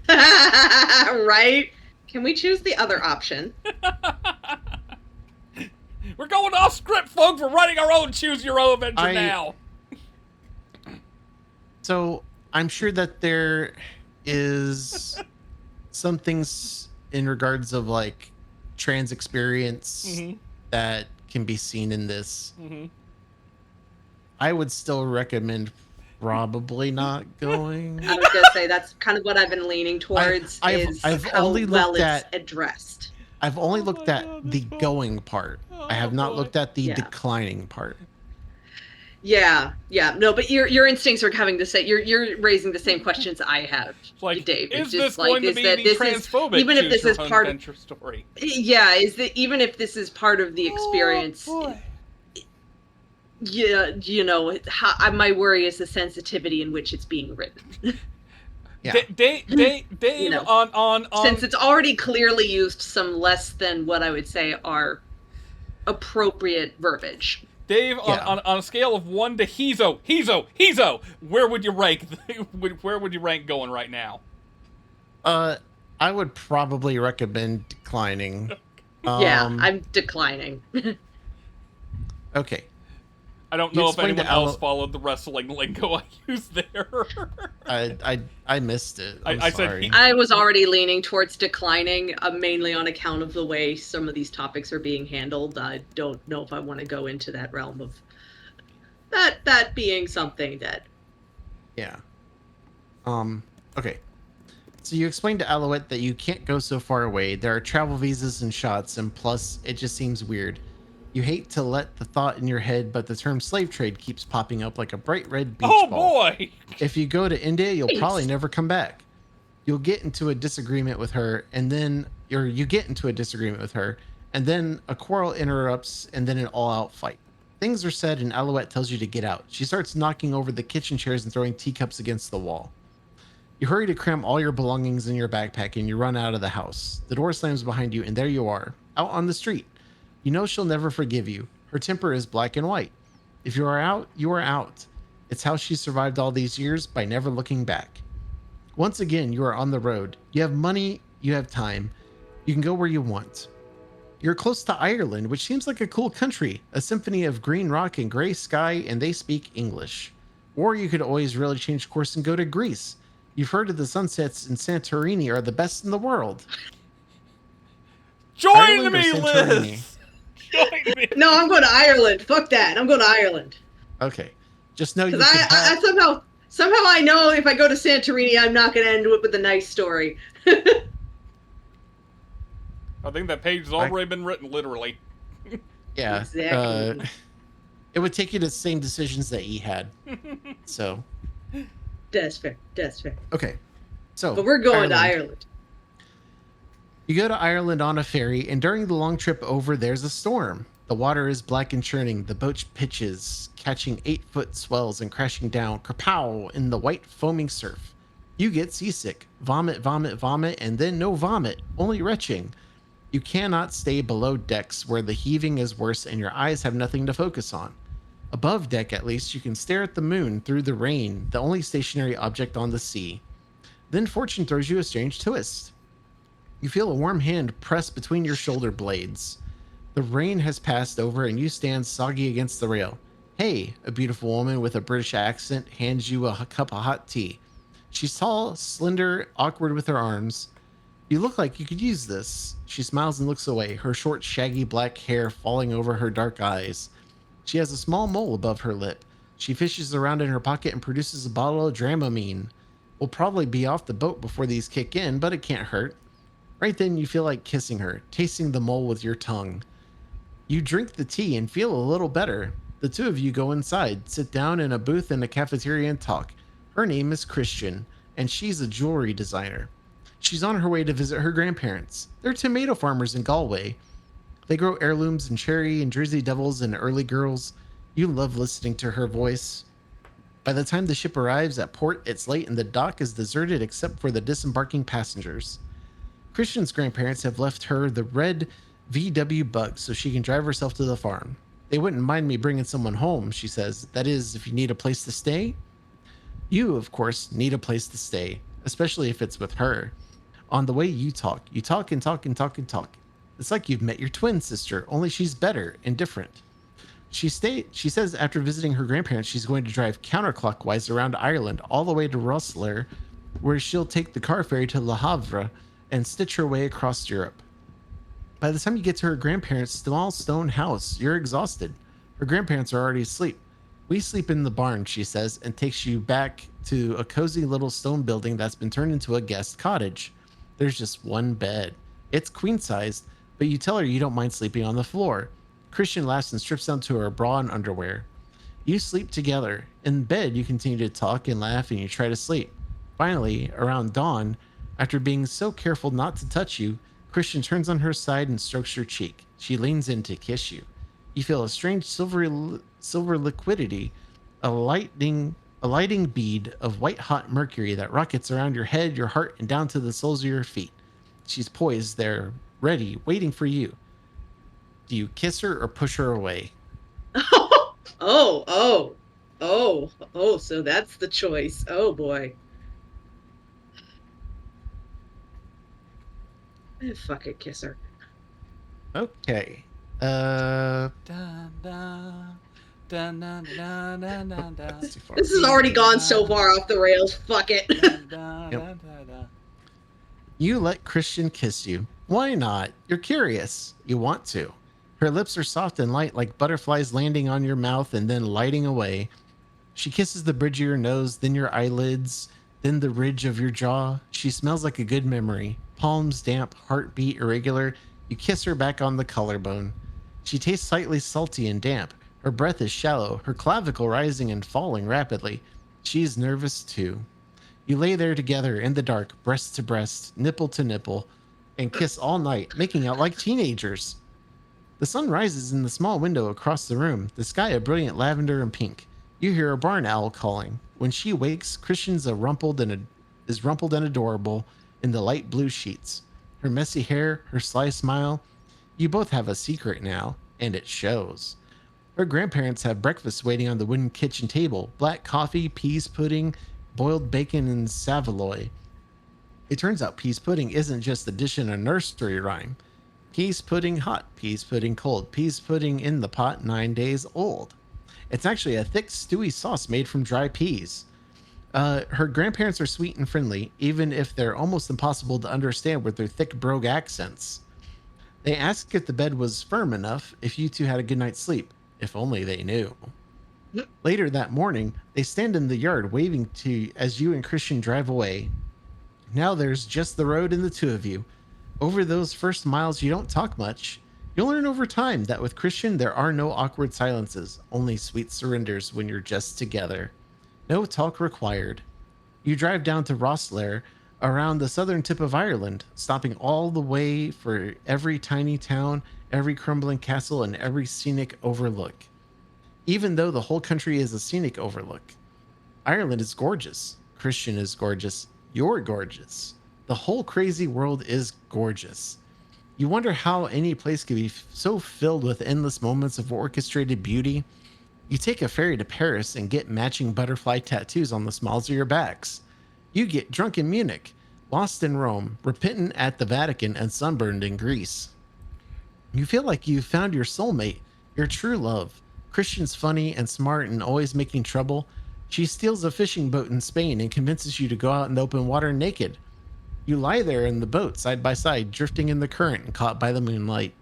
Right? Can we choose the other option? We're going off script, folks. We're writing our own Choose Your Own Adventure now. So I'm sure that there is some things in regards of like trans experience that can be seen in this. I would still recommend probably not going. I was gonna say that's kind of what I've been leaning towards. I've only looked at addressed. I've only looked at the going part. I have not looked at the declining part. Yeah, no, but your instincts are having the same. You're raising the same questions I have, like, Dave. Is this going to be the transphobic even if this is part adventure story? Yeah, even if this is part of the experience. Yeah, my worry is the sensitivity in which it's being written. Yeah. Dave, on since it's already clearly used some less than what I would say are appropriate verbiage. Dave, on a scale of 1 to Hezo, where would you rank? Where would you rank going right now? I would probably recommend declining. I'm declining. Okay. I don't know if anyone else followed the wrestling lingo I used there. I missed it. I'm sorry. I was already leaning towards declining, mainly on account of the way some of these topics are being handled. I don't know if I want to go into that realm of that being something that. Yeah. Okay. So you explained to Alouette that you can't go so far away. There are travel visas and shots, and plus, it just seems weird. You hate to let the thought in your head, but the term slave trade keeps popping up like a bright red beach ball. Boy! If you go to India, you'll probably never come back. You'll get into a disagreement with her, and then you get into a disagreement with her, and then a quarrel interrupts, and then an all-out fight. Things are said, and Alouette tells you to get out. She starts knocking over the kitchen chairs and throwing teacups against the wall. You hurry to cram all your belongings in your backpack, and you run out of the house. The door slams behind you, and there you are, out on the street. You know she'll never forgive you. Her temper is black and white. If you are out, you are out. It's how she survived all these years, by never looking back. Once again, you are on the road. You have money, you have time. You can go where you want. You're close to Ireland, which seems like a cool country. A symphony of green rock and gray sky, and they speak English. Or you could always really change course and go to Greece. You've heard of the sunsets in Santorini are the best in the world. Join me, Liz! No, I'm going to Ireland. Fuck that. I'm going to Ireland. Okay. Just know you I somehow I know if I go to Santorini, I'm not going to end up with a nice story. I think that page has already been written, literally. Yeah. Exactly. It would take you to the same decisions that he had. So. That's fair. Okay. So. But we're going to Ireland. You go to Ireland on a ferry, and during the long trip over, there's a storm. The water is black and churning. The boat pitches, catching 8-foot swells and crashing down, kerpow, in the white foaming surf. You get seasick. Vomit, and then no vomit, only retching. You cannot stay below decks where the heaving is worse and your eyes have nothing to focus on. Above deck, at least, you can stare at the moon through the rain, the only stationary object on the sea. Then fortune throws you a strange twist. You feel a warm hand press between your shoulder blades. The rain has passed over and you stand soggy against the rail. Hey, a beautiful woman with a British accent hands you a cup of hot tea. She's tall, slender, awkward with her arms. You look like you could use this. She smiles and looks away, her short, shaggy black hair falling over her dark eyes. She has a small mole above her lip. She fishes around in her pocket and produces a bottle of Dramamine. We'll probably be off the boat before these kick in, but it can't hurt. Right then, you feel like kissing her, tasting the mole with your tongue. You drink the tea and feel a little better. The two of you go inside, sit down in a booth in a cafeteria and talk. Her name is Christian, and she's a jewelry designer. She's on her way to visit her grandparents. They're tomato farmers in Galway. They grow heirlooms and cherry and Jersey Devils and early girls. You love listening to her voice. By the time the ship arrives at port, it's late and the dock is deserted except for the disembarking passengers. Christian's grandparents have left her the red VW Bug so she can drive herself to the farm. They wouldn't mind me bringing someone home, she says. That is, if you need a place to stay. You, of course, need a place to stay, especially if it's with her. On the way you talk and talk and talk and talk. It's like you've met your twin sister, only she's better and different. She says after visiting her grandparents, she's going to drive counterclockwise around Ireland all the way to Rosselair, where she'll take the car ferry to Le Havre and stitch her way across Europe. By the time you get to her grandparents' small stone house, you're exhausted. Her grandparents are already asleep. We sleep in the barn, she says, and takes you back to a cozy little stone building that's been turned into a guest cottage. There's just one bed. It's queen-sized, but you tell her you don't mind sleeping on the floor. Christian laughs and strips down to her bra and underwear. You sleep together. In bed, you continue to talk and laugh and you try to sleep. Finally, around dawn, after being so careful not to touch you, Christian turns on her side and strokes your cheek. She leans in to kiss you. You feel a strange silver liquidity, a lighting bead of white-hot mercury that rockets around your head, your heart, and down to the soles of your feet. She's poised there, ready, waiting for you. Do you kiss her or push her away? Oh, so that's the choice. Oh, boy. Fuck it, kiss her. Okay. This has already gone so far off the rails. Fuck it. Yep. You let Christian kiss you. Why not? You're curious. You want to. Her lips are soft and light like butterflies landing on your mouth and then lighting away. She kisses the bridge of your nose, then your eyelids, then the ridge of your jaw. She smells like a good memory. Palms damp, heartbeat irregular. You kiss her back on the collarbone. She tastes slightly salty and damp. Her breath is shallow, her clavicle rising and falling rapidly. She's nervous too. You lay there together in the dark, breast to breast, nipple to nipple, and kiss all night, making out like teenagers. The sun rises in the small window across the room, the sky a brilliant lavender and pink. You hear a barn owl calling. When she wakes, Christian's rumpled and adorable in the light blue sheets. Her messy hair, her sly smile. You both have a secret now, and it shows. Her grandparents have breakfast waiting on the wooden kitchen table. Black coffee, peas pudding, boiled bacon, and saveloy. It turns out peas pudding isn't just a dish in a nursery rhyme. Peas pudding hot, peas pudding cold, peas pudding in the pot 9 days old. It's actually a thick, stewy sauce made from dry peas. Her grandparents are sweet and friendly, even if they're almost impossible to understand with their thick brogue accents. They ask if the bed was firm enough, if you two had a good night's sleep. If only they knew. Later that morning, they stand in the yard waving to you as you and Christian drive away. Now there's just the road and the two of you. Over those first miles, you don't talk much. You'll learn over time that with Christian, there are no awkward silences, only sweet surrenders when you're just together. No talk required. You drive down to Rosselair, around the southern tip of Ireland, stopping all the way for every tiny town, every crumbling castle, and every scenic overlook. Even though the whole country is a scenic overlook. Ireland is gorgeous. Christian is gorgeous. You're gorgeous. The whole crazy world is gorgeous. You wonder how any place could be so filled with endless moments of orchestrated beauty. You take a ferry to Paris and get matching butterfly tattoos on the smalls of your backs. You get drunk in Munich, lost in Rome, repentant at the Vatican, and sunburned in Greece. You feel like you've found your soulmate, your true love. Christian's funny and smart and always making trouble. She steals a fishing boat in Spain and convinces you to go out in the open water naked. You lie there in the boat side by side, drifting in the current and caught by the moonlight.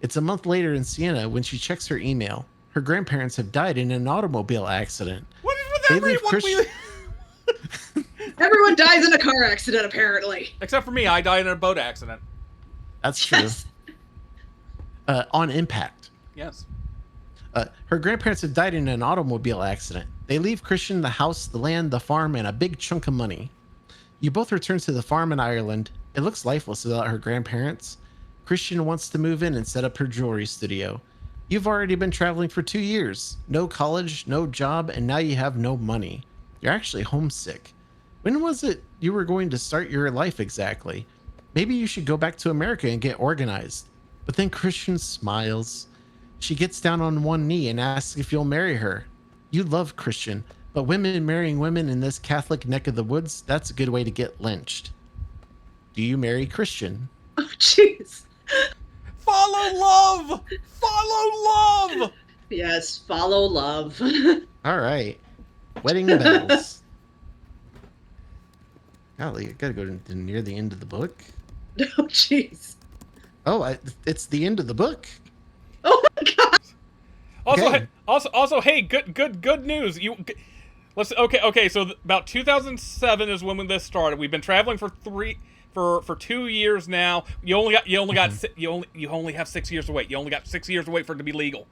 It's a month later in Siena when she checks her email. Her grandparents have died in an automobile accident. What is with everyone? Everyone dies in a car accident, apparently. Except for me, I died in a boat accident. That's true. Yes. On impact. Yes. Her grandparents have died in an automobile accident. They leave Christian the house, the land, the farm, and a big chunk of money. You both return to the farm in Ireland. It looks lifeless without her grandparents. Christian wants to move in and set up her jewelry studio. You've already been traveling for 2 years. No college, no job, and now you have no money. You're actually homesick. When was it you were going to start your life exactly? Maybe you should go back to America and get organized. But then Christian smiles. She gets down on one knee and asks if you'll marry her. You love Christian, but women marrying women in this Catholic neck of the woods, that's a good way to get lynched. Do you marry Christian? Oh, jeez. Follow love! Follow love! Yes, follow love. All right. Wedding bells. Golly, I gotta go to near the end of the book. Oh, jeez. Oh, it's the end of the book. Oh my god. Also, Okay. hey, good news. Okay. So about 2007 is when this started. We've been traveling for 2 years now. You only have 6 years to wait. You only got 6 years to wait for it to be legal.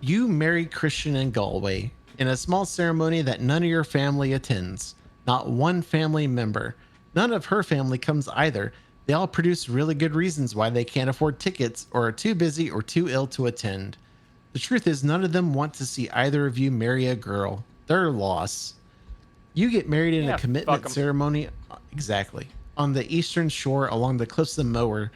You marry Christian in Galway in a small ceremony that none of your family attends. Not one family member. None of her family comes either. They all produce really good reasons why they can't afford tickets or are too busy or too ill to attend. The truth is, none of them want to see either of you marry a girl. Their loss. You get married in a commitment ceremony, exactly, on the eastern shore along the cliffs of Moher.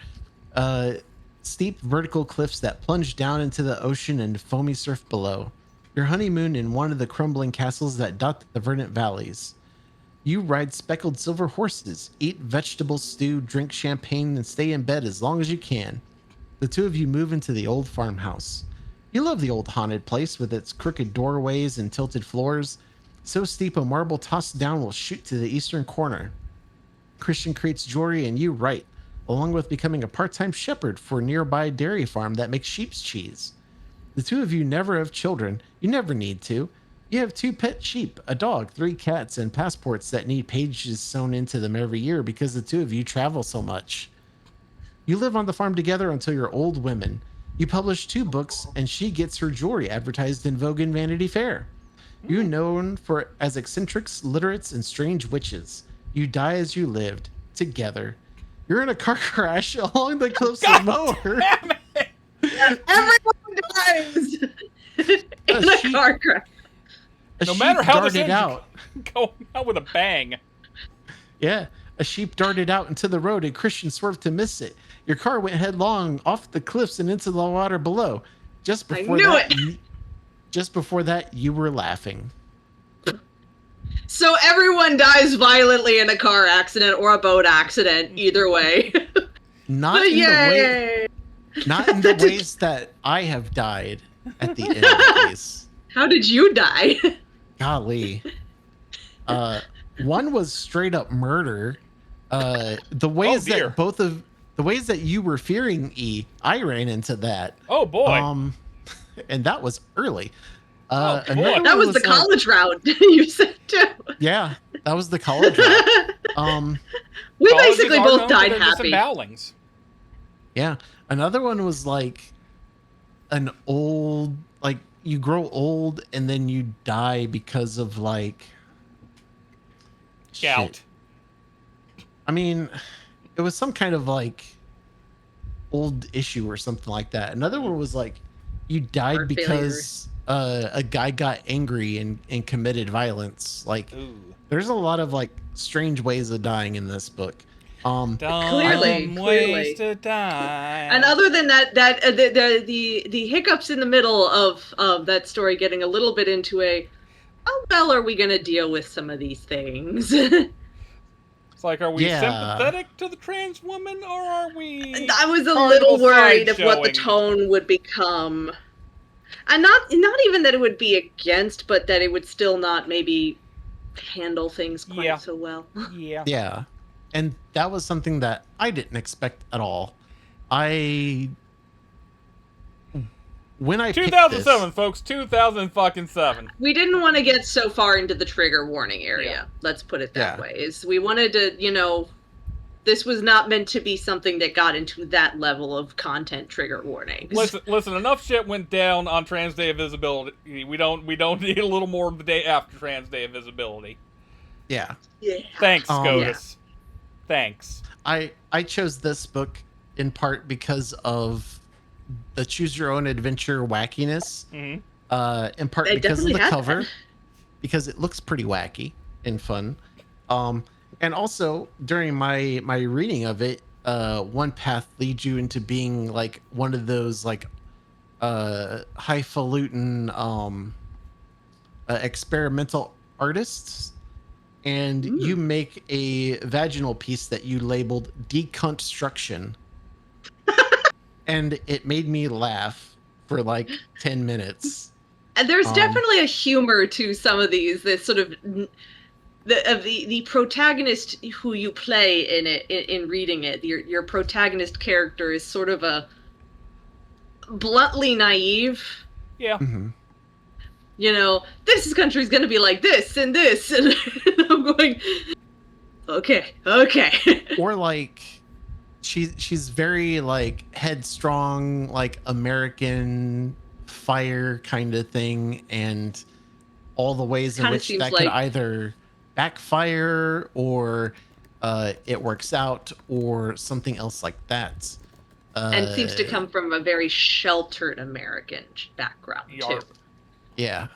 Steep vertical cliffs that plunge down into the ocean and foamy surf below. Your honeymoon in one of the crumbling castles that dot the verdant valleys. You ride speckled silver horses, eat vegetable stew, drink champagne, and stay in bed as long as you can. The two of you move into the old farmhouse. You love the old haunted place with its crooked doorways and tilted floors. So steep a marble tossed down will shoot to the eastern corner. Christian creates jewelry and you write, along with becoming a part-time shepherd for a nearby dairy farm that makes sheep's cheese. The two of you never have children. You never need to. You have 2 pet sheep, a dog, 3 cats, and passports that need pages sewn into them every year because the two of you travel so much. You live on the farm together until you're old women. You publish 2 books, and she gets her jewelry advertised in Vogue and Vanity Fair. You're known as eccentrics, literates, and strange witches. You die as you lived, together. You're in a car crash along the cliffs of Moher. Everyone dies in a car crash. No matter how this darted out. Going out with a bang. Yeah, a sheep darted out into the road and Christian swerved to miss it. Your car went headlong off the cliffs and into the water below. Just before that, you were laughing. So everyone dies violently in a car accident or a boat accident, either way. Not in the ways that I have died at the end of these. How did you die? Golly. One was straight up murder. The ways that you were fearing I ran into that. Oh boy. And that was early. Boy. That was the college route you said too. Yeah, that was the college route. We basically both died happy. Disembowelings. Yeah. Another one was like an old, like you grow old and then you die because of like gout. Shit. I mean, it was some kind of like old issue or something like that. Another one was like you died Heart because a guy got angry and committed violence. Like there's a lot of like strange ways of dying in this book. Clearly. Ways to die. And other than that, the hiccups in the middle of that story getting a little bit into how well are we going to deal with some of these things? It's like, are we sympathetic to the trans woman, or are we? I was a little worried of what the tone would become, and not even that it would be against, but that it would still not maybe handle things quite so well. Yeah. And that was something that I didn't expect at all. When I 2007, folks, 2007. We didn't want to get so far into the trigger warning area. Let's put it that way. Is we wanted to, this was not meant to be something that got into that level of content trigger warnings. Listen. Enough shit went down on Trans Day of Visibility. We don't need a little more the day after Trans Day of Visibility. Yeah. Thanks, SCOTUS. Thanks. I chose this book in part because of the choose your own adventure wackiness. In part because of the cover, because it looks pretty wacky and fun. And also during my reading of it, one path leads you into being like one of those like highfalutin experimental artists, and you make a vaginal piece that you labeled deconstruction. And it made me laugh for like 10 minutes. And there's definitely a humor to some of these. This sort of the protagonist who you play in it, in reading it. Your protagonist character is sort of a bluntly naive. Yeah. Mm-hmm. You know, this country's going to be like this, and I'm going, okay. Or like, she's very like headstrong, like American fire kind of thing, and all the ways in which that could either backfire or it works out or something else like that. And seems to come from a very sheltered American background too. Yeah.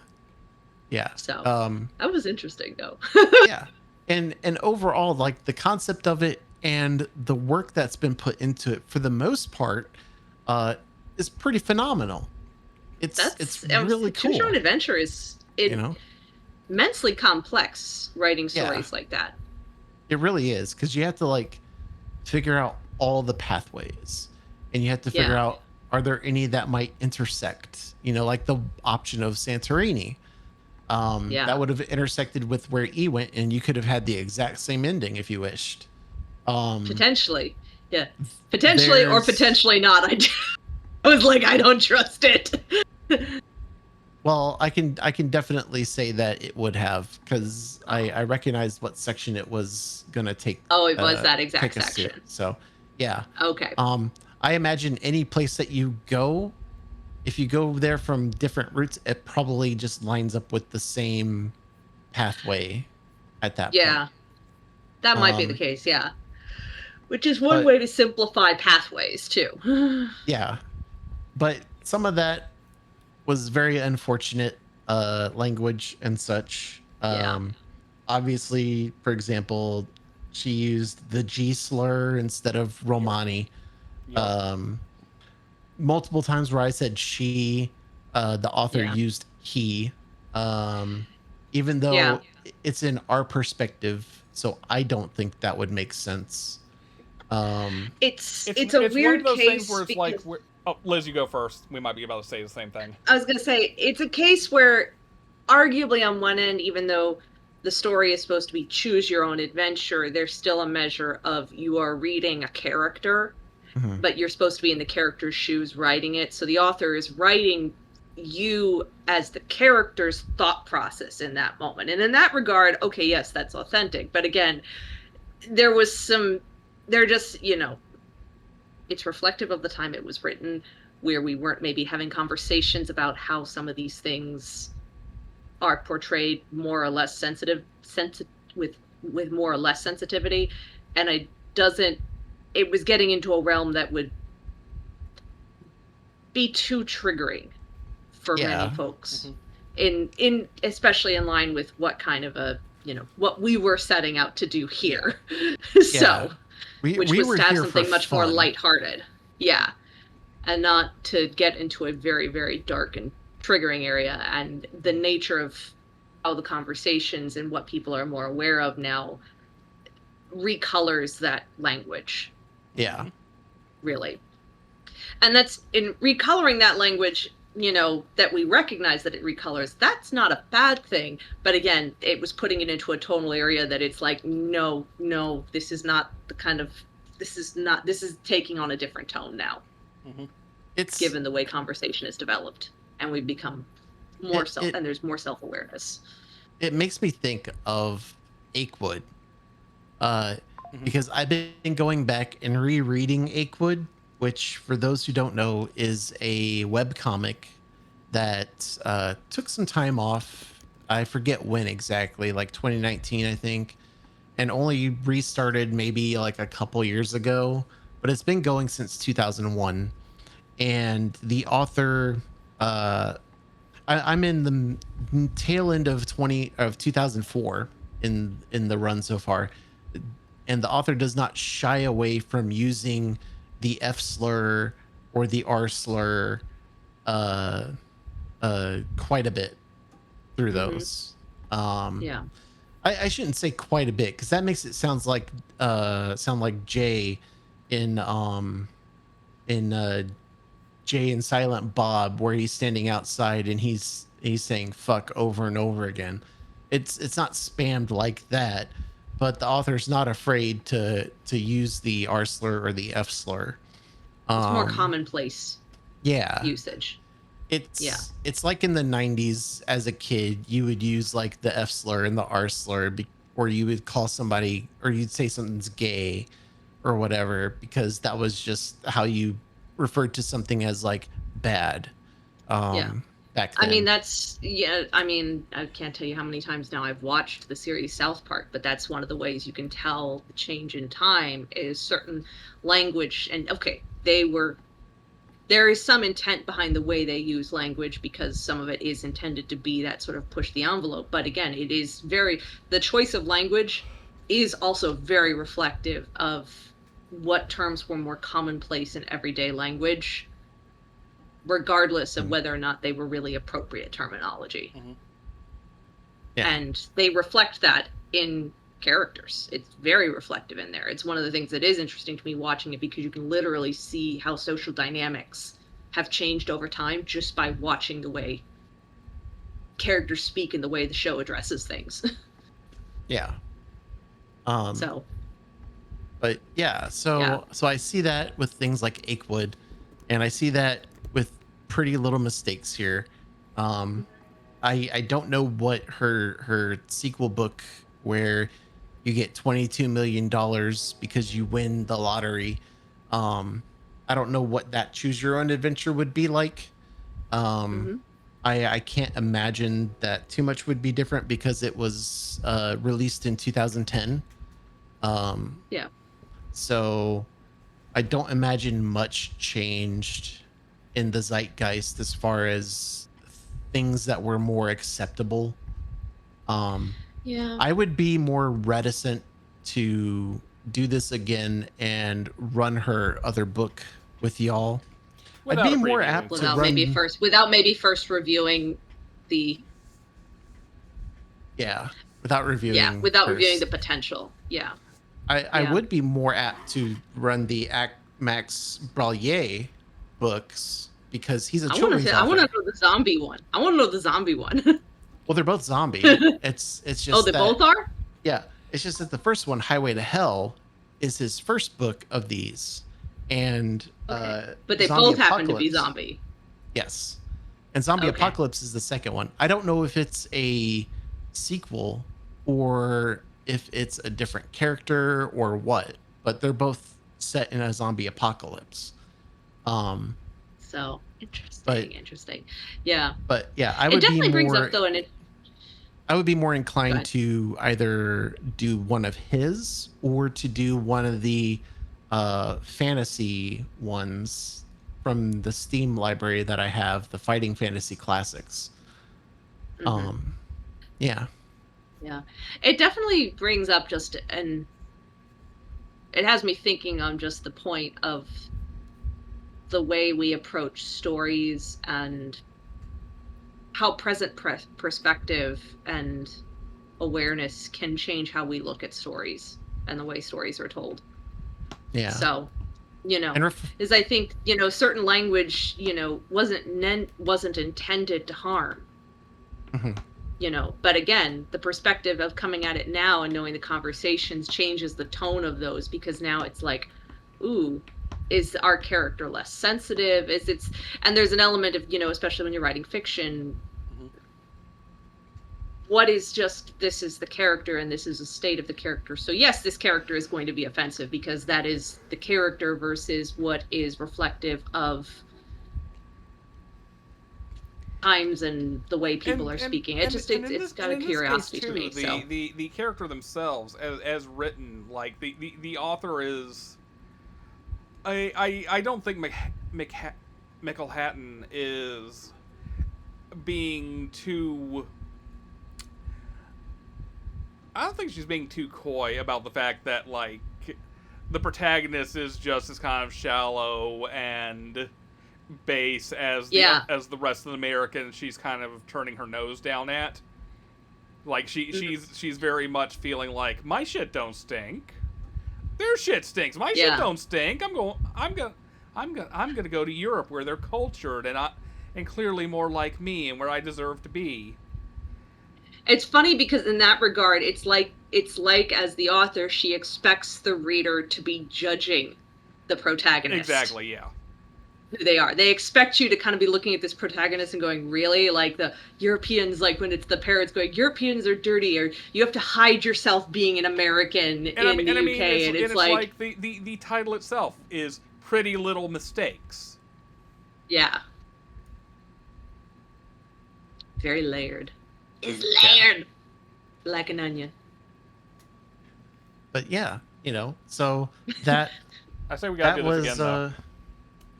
So that was interesting though. Yeah. And overall, like the concept of it and the work that's been put into it for the most part is pretty phenomenal. It's really cool. Choose Your Own Adventure is immensely complex writing stories like that. It really is, because you have to like figure out all the pathways, and you have to figure out, are there any that might intersect? Like the option of Santorini. That would have intersected with where E went, and you could have had the exact same ending if you wished. Potentially. Yeah. Potentially or potentially not. I was like, I don't trust it. Well, I can definitely say that it would have, because I recognized what section it was gonna take. Oh, it was that exact section. So, yeah. Okay. I imagine any place that you go, if you go there from different routes, it probably just lines up with the same pathway at that point. Yeah, that might be the case. Yeah, which is one way to simplify pathways too. Yeah, but some of that was very unfortunate language and such. Obviously, for example, she used the G slur instead of Romani. Multiple times where I said she, the author used he, even though it's in our perspective, so I don't think that would make sense. It's a weird one of those case things where it's like, Liz, you go first. We might be about to say the same thing. I was going to say, it's a case where arguably on one end, even though the story is supposed to be choose your own adventure, there's still a measure of you are reading a character, but you're supposed to be in the character's shoes writing it. So the author is writing you as the character's thought process in that moment. And in that regard, okay, yes, that's authentic. But again, they're just, it's reflective of the time it was written, where we weren't maybe having conversations about how some of these things are portrayed more or less with more or less sensitivity. And it was getting into a realm that would be too triggering for many folks, in especially in line with what kind of what we were setting out to do here. So which was to have something much more lighthearted, and not to get into a very, very dark and triggering area. And the nature of how the conversations and what people are more aware of now recolors that language. Yeah. Really. And that's in recoloring that language, that we recognize that it recolors. That's not a bad thing. But again, it was putting it into a tonal area that it's like, no, this is not the kind of, this is taking on a different tone now. It's given the way conversation is developed, and we've become more and there's more self-awareness. It makes me think of Achewood. Because I've been going back and rereading Achewood, which, for those who don't know, is a webcomic that took some time off. I forget when exactly, like 2019, I think. and only restarted maybe like a couple years ago, but it's been going since 2001. And the author, I'm in the tail end of 2004 in the run so far, and the author does not shy away from using the F slur or the R slur quite a bit through those. Yeah. I shouldn't say quite a bit because that makes it sound like Jay in Jay and Silent Bob, where he's standing outside and he's saying fuck over and over again. It's not spammed like that, but the author's not afraid to use the R slur or the F slur. It's more commonplace usage. It's like in the 90s as a kid, you would use like the F slur and the R slur, or you would call somebody, or you'd say something's gay or whatever, because that was just how you referred to something as like bad. Back then. I mean, I can't tell you how many times now I've watched the series South Park, but that's one of the ways you can tell the change in time is certain language. And okay, there is some intent behind the way they use language, because some of it is intended to be that sort of push the envelope. But again, the choice of language is also very reflective of what terms were more commonplace in everyday language, regardless of whether or not they were really appropriate terminology. Yeah. And they reflect that in characters. It's very reflective in there. It's one of the things that is interesting to me watching it, because you can literally see how social dynamics have changed over time just by watching the way characters speak and the way the show addresses things. Yeah. But so I see that with things like Achewood, and I see that with Pretty Little Mistakes here. I don't know what her sequel book, where you get $22 million because you win the lottery. I don't know what that choose your own adventure would be like. I can't imagine that too much would be different because it was released in 2010. So I don't imagine much changed in the zeitgeist as far as things that were more acceptable. I would be more reticent to do this again and run her other book with y'all. Without I'd be more apt without to run maybe first reviewing the without reviewing reviewing the potential. I would be more apt to run the Max Brallier books because he's a children's author. I want to know the zombie one. Well, they're both zombie. It's just they both are? Yeah. It's just that the first one, Highway to Hell, is his first book of these. And but they both happen to be zombie. Yes. And Zombie Apocalypse is the second one. I don't know if it's a sequel or if it's a different character or what, but they're both set in a zombie apocalypse. So interesting. Yeah. But yeah, I would definitely be brings more, up though, I would be more inclined to either do one of his or to do one of the fantasy ones from the Steam library that I have, the Fighting Fantasy Classics. Yeah. It definitely brings up it has me thinking on just the point of the way we approach stories and how present perspective and awareness can change how we look at stories and the way stories are told. Yeah. So, I think, certain language, wasn't intended to harm. But again, the perspective of coming at it now and knowing the conversations changes the tone of those, because now it's like, ooh, is our character less sensitive? And there's an element of, especially when you're writing fiction, what is just, this is the character and this is a state of the character. So yes, this character is going to be offensive because that is the character versus what is reflective of times and the way people are speaking. It's got a curiosity to me. The character themselves, as written, like the author is. I don't think McElhatton is being too. I don't think she's being too coy about the fact that, like, the protagonist is just as kind of shallow and base as the rest of the Americans she's kind of turning her nose down at. Like, she's very much feeling like, my shit don't stink. Their shit stinks. My shit don't stink. I'm gonna go to Europe where they're cultured and clearly more like me and where I deserve to be. It's funny because in that regard, it's like as the author, she expects the reader to be judging the protagonist. Exactly, yeah. Who they are. They expect you to kind of be looking at this protagonist and going, really? Like the Europeans, like when it's the parents going, Europeans are dirty, or you have to hide yourself being an American in the UK. And it's like the title itself is Pretty Little Mistakes. Yeah. Very layered. It's layered like an onion. But yeah, so that I say we gotta do this again, though.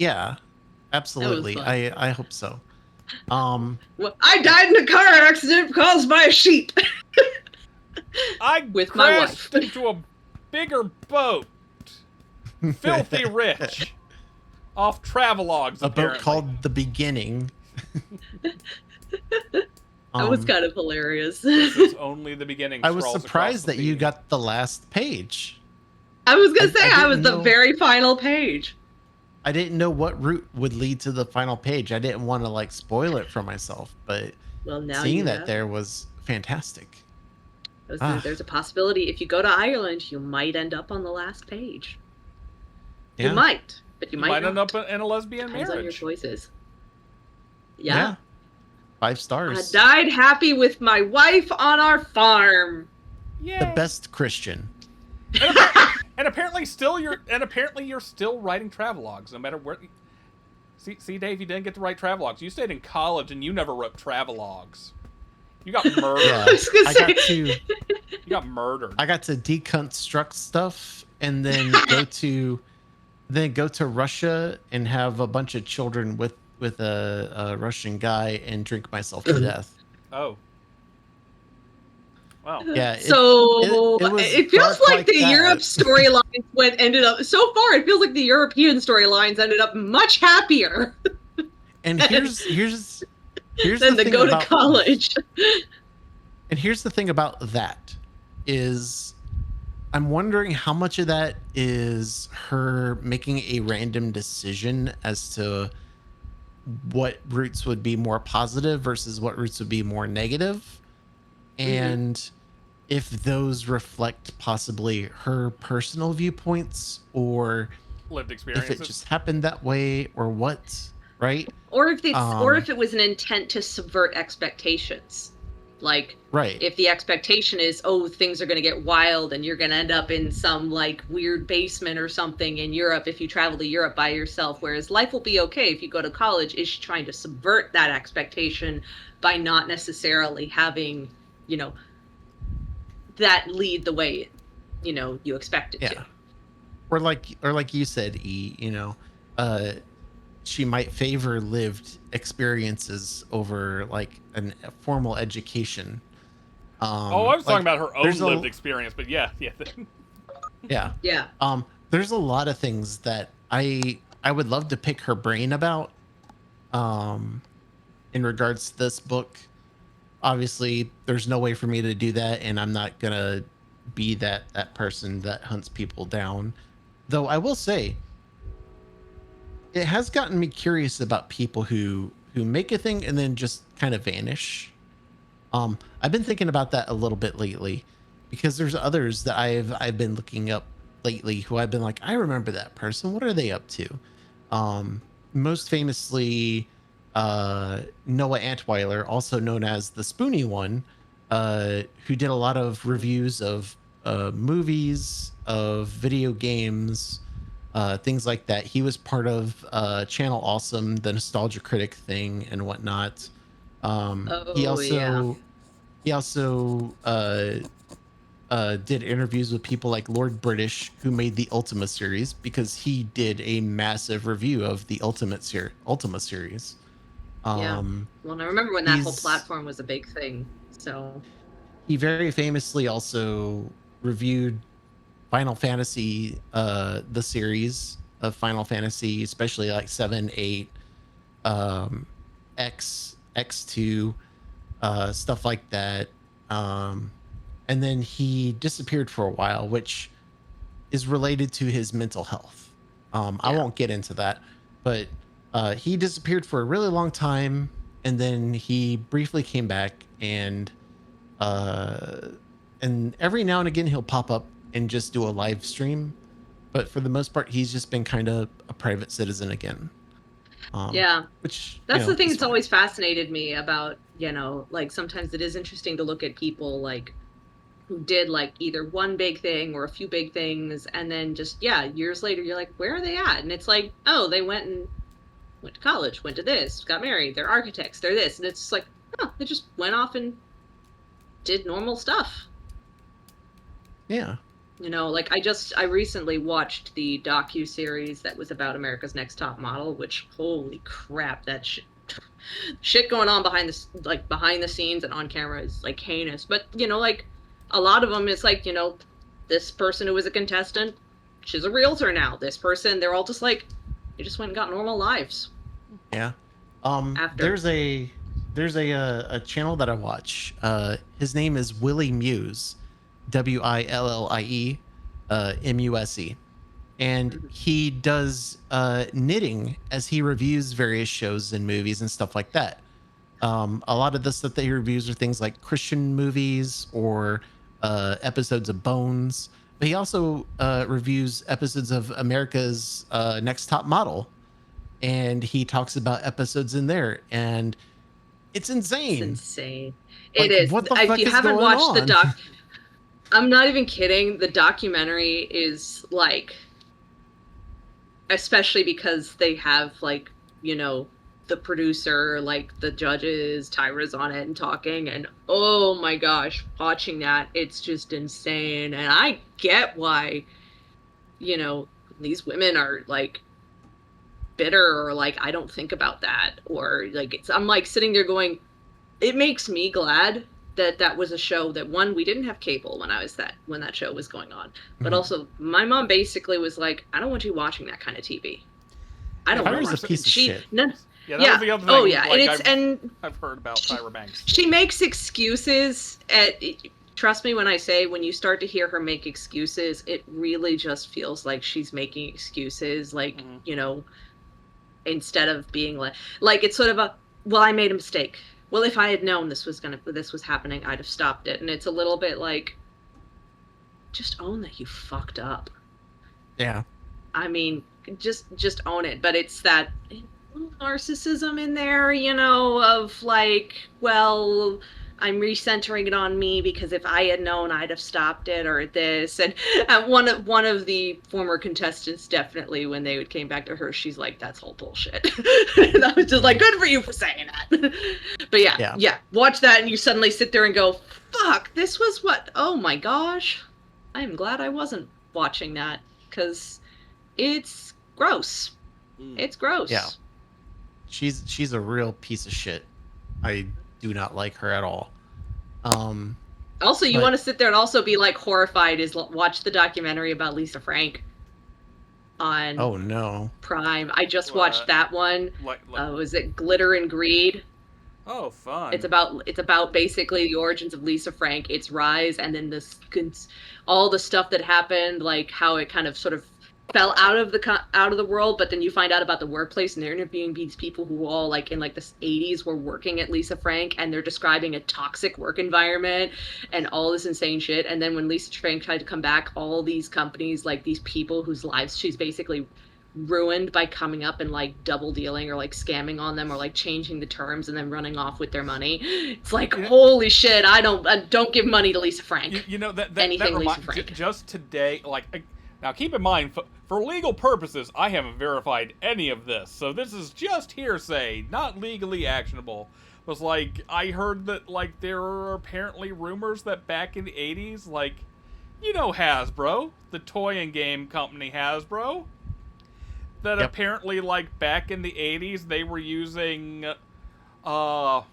Yeah, absolutely. I hope so. Well, I died in a car accident caused by a sheep. I with my wife crashed into a bigger boat, filthy rich, off Travelogues. A boat called The Beginning. That was kind of hilarious. This is only the beginning. I was surprised that you got the last page. I was gonna say I was the very final page. I didn't know what route would lead to the final page. I didn't want to like spoil it for myself, but now seeing that there was fantastic. There's a possibility if you go to Ireland, you might end up on the last page. Yeah. You might, but you might end up in a lesbian marriage. Depends on your choices. Yeah. 5 stars. I died happy with my wife on our farm. Yay. The best Christian. And apparently you're still writing travelogues no matter where. See, Dave, you didn't get to write travelogues. You stayed in college and you never wrote travelogues. You got murdered. Yeah, you got murdered. I got to deconstruct stuff and then go to Russia and have a bunch of children with a Russian guy and drink myself to death. Oh. Wow. Yeah. It feels like the Europe storylines ended up so far. It feels like the European storylines ended up much happier. And here's than the to go to college. And here's the thing about that is, I'm wondering how much of that is her making a random decision as to what routes would be more positive versus what routes would be more negative. And if those reflect possibly her personal viewpoints or lived experiences, if it just happened that way or what, right? Or if it was an intent to subvert expectations. Like, if the expectation is, things are going to get wild and you're going to end up in some like weird basement or something in Europe if you travel to Europe by yourself, whereas life will be okay if you go to college, is she trying to subvert that expectation by not necessarily having, that lead the way, you expect it to. Or like you said, she might favor lived experiences over like a formal education. I was talking about her own lived experience, but yeah. There's a lot of things that I would love to pick her brain about in regards to this book. Obviously, there's no way for me to do that, and I'm not gonna be that person that hunts people down. Though I will say, it has gotten me curious about people who make a thing and then just kind of vanish. I've been thinking about that a little bit lately, because there's others that I've been looking up lately who I've been like, I remember that person. What are they up to? Most famously, Noah Antweiler, also known as the Spoony One, who did a lot of reviews of movies, of video games, things like that. He was part of Channel Awesome, the Nostalgia Critic thing and whatnot. He Oh yeah. also did interviews with people like Lord British, who made the Ultima series, because he did a massive review of the Ultima series. Yeah. Well, I remember when that whole He's platform was a big thing. So he very famously also reviewed Final Fantasy, the series of Final Fantasy, especially like 7, 8, X2, stuff like that. And then he disappeared for a while, which is related to his mental health. I yeah. won't get into that, but he disappeared for a really long time, and then he briefly came back, uh, and every now and again he'll pop up and just do a live stream. But for the most part, he's just been kind of a private citizen again. Yeah. Which That's the thing is that's fine. always fascinated me about, like sometimes it is interesting to look at people like who did like either one big thing or a few big things, and then just years later you're like, where are they at? And it's like, oh, they went to college, went to this, got married, they're architects, they're this, and it's just like, oh, they just went off and did normal stuff. Yeah. Like I recently watched the docu-series that was about America's Next Top Model, which holy crap, that shit going on behind the scenes and on camera is like heinous. But like a lot of them, it's like, this person who was a contestant, she's a realtor now. This person, they're all just like, they just went and got normal lives. Yeah. After. There's a channel that I watch. His name is Willie Muse, WILLIE, MUSE, and he does knitting as he reviews various shows and movies and stuff like that. A lot of the stuff that he reviews are things like Christian movies or episodes of Bones, but he also reviews episodes of America's Next Top Model, and he talks about episodes in there, and it's insane. It's insane. Like, it is. What the If fuck you is haven't going watched on? the doc, I'm not even kidding. The documentary is like, especially because they have like, the producer, like the judges, Tyra's on it and talking, and oh my gosh, watching that, it's just insane. And I get why, these women are like bitter, or like, I don't think about that, or like I'm like sitting there going, it makes me glad that was a show that, one, we didn't have cable when that show was going on, but also my mom basically was like, I don't want you watching that kind of TV. I don't Tyra's want a piece of shit. Yeah, that was the other thing. Oh yeah, like, and I've heard about Tyra Banks. She makes excuses. Trust me when I say, when you start to hear her make excuses, it really just feels like she's making excuses, like instead of being like it's sort of a, well, I made a mistake. Well, if I had known this was happening, I'd have stopped it. And it's a little bit like, just own that you fucked up. Yeah. I mean, just own it. But it's that narcissism in there, of like, well, I'm recentering it on me because if I had known, I'd have stopped it, or this. And one of the former contestants, definitely, when they came back to her, she's like, that's all bullshit. And I was just like, good for you for saying that. But yeah, watch that and you suddenly sit there and go, fuck, this was what, oh my gosh. I am glad I wasn't watching that, because it's gross. It's gross. Yeah. She's a real piece of shit. I do not like her at all. Also, you want to sit there and also be like horrified is watch the documentary about Lisa Frank on Oh no. Prime. I just watched that one. Was it Glitter and Greed? Oh, fun. It's about basically the origins of Lisa Frank, its rise, and then all the stuff that happened, like how it kind of sort of fell out of the world, but then you find out about the workplace, and they're interviewing these people who all like in like the 80s were working at Lisa Frank, and they're describing a toxic work environment and all this insane shit. And then when Lisa Frank tried to come back, all these companies, like these people whose lives she's basically ruined by coming up and like double dealing or like scamming on them or like changing the terms and then running off with their money. It's like, holy shit, I don't give money to Lisa Frank. Anything Lisa Frank. Just today, like, now keep in mind, for legal purposes, I haven't verified any of this, so this is just hearsay, not legally actionable. was like, I heard that, like, there are apparently rumors that back in the 80s, like, you know Hasbro, the toy and game company Hasbro, that apparently, like, back in the 80s, they were using, have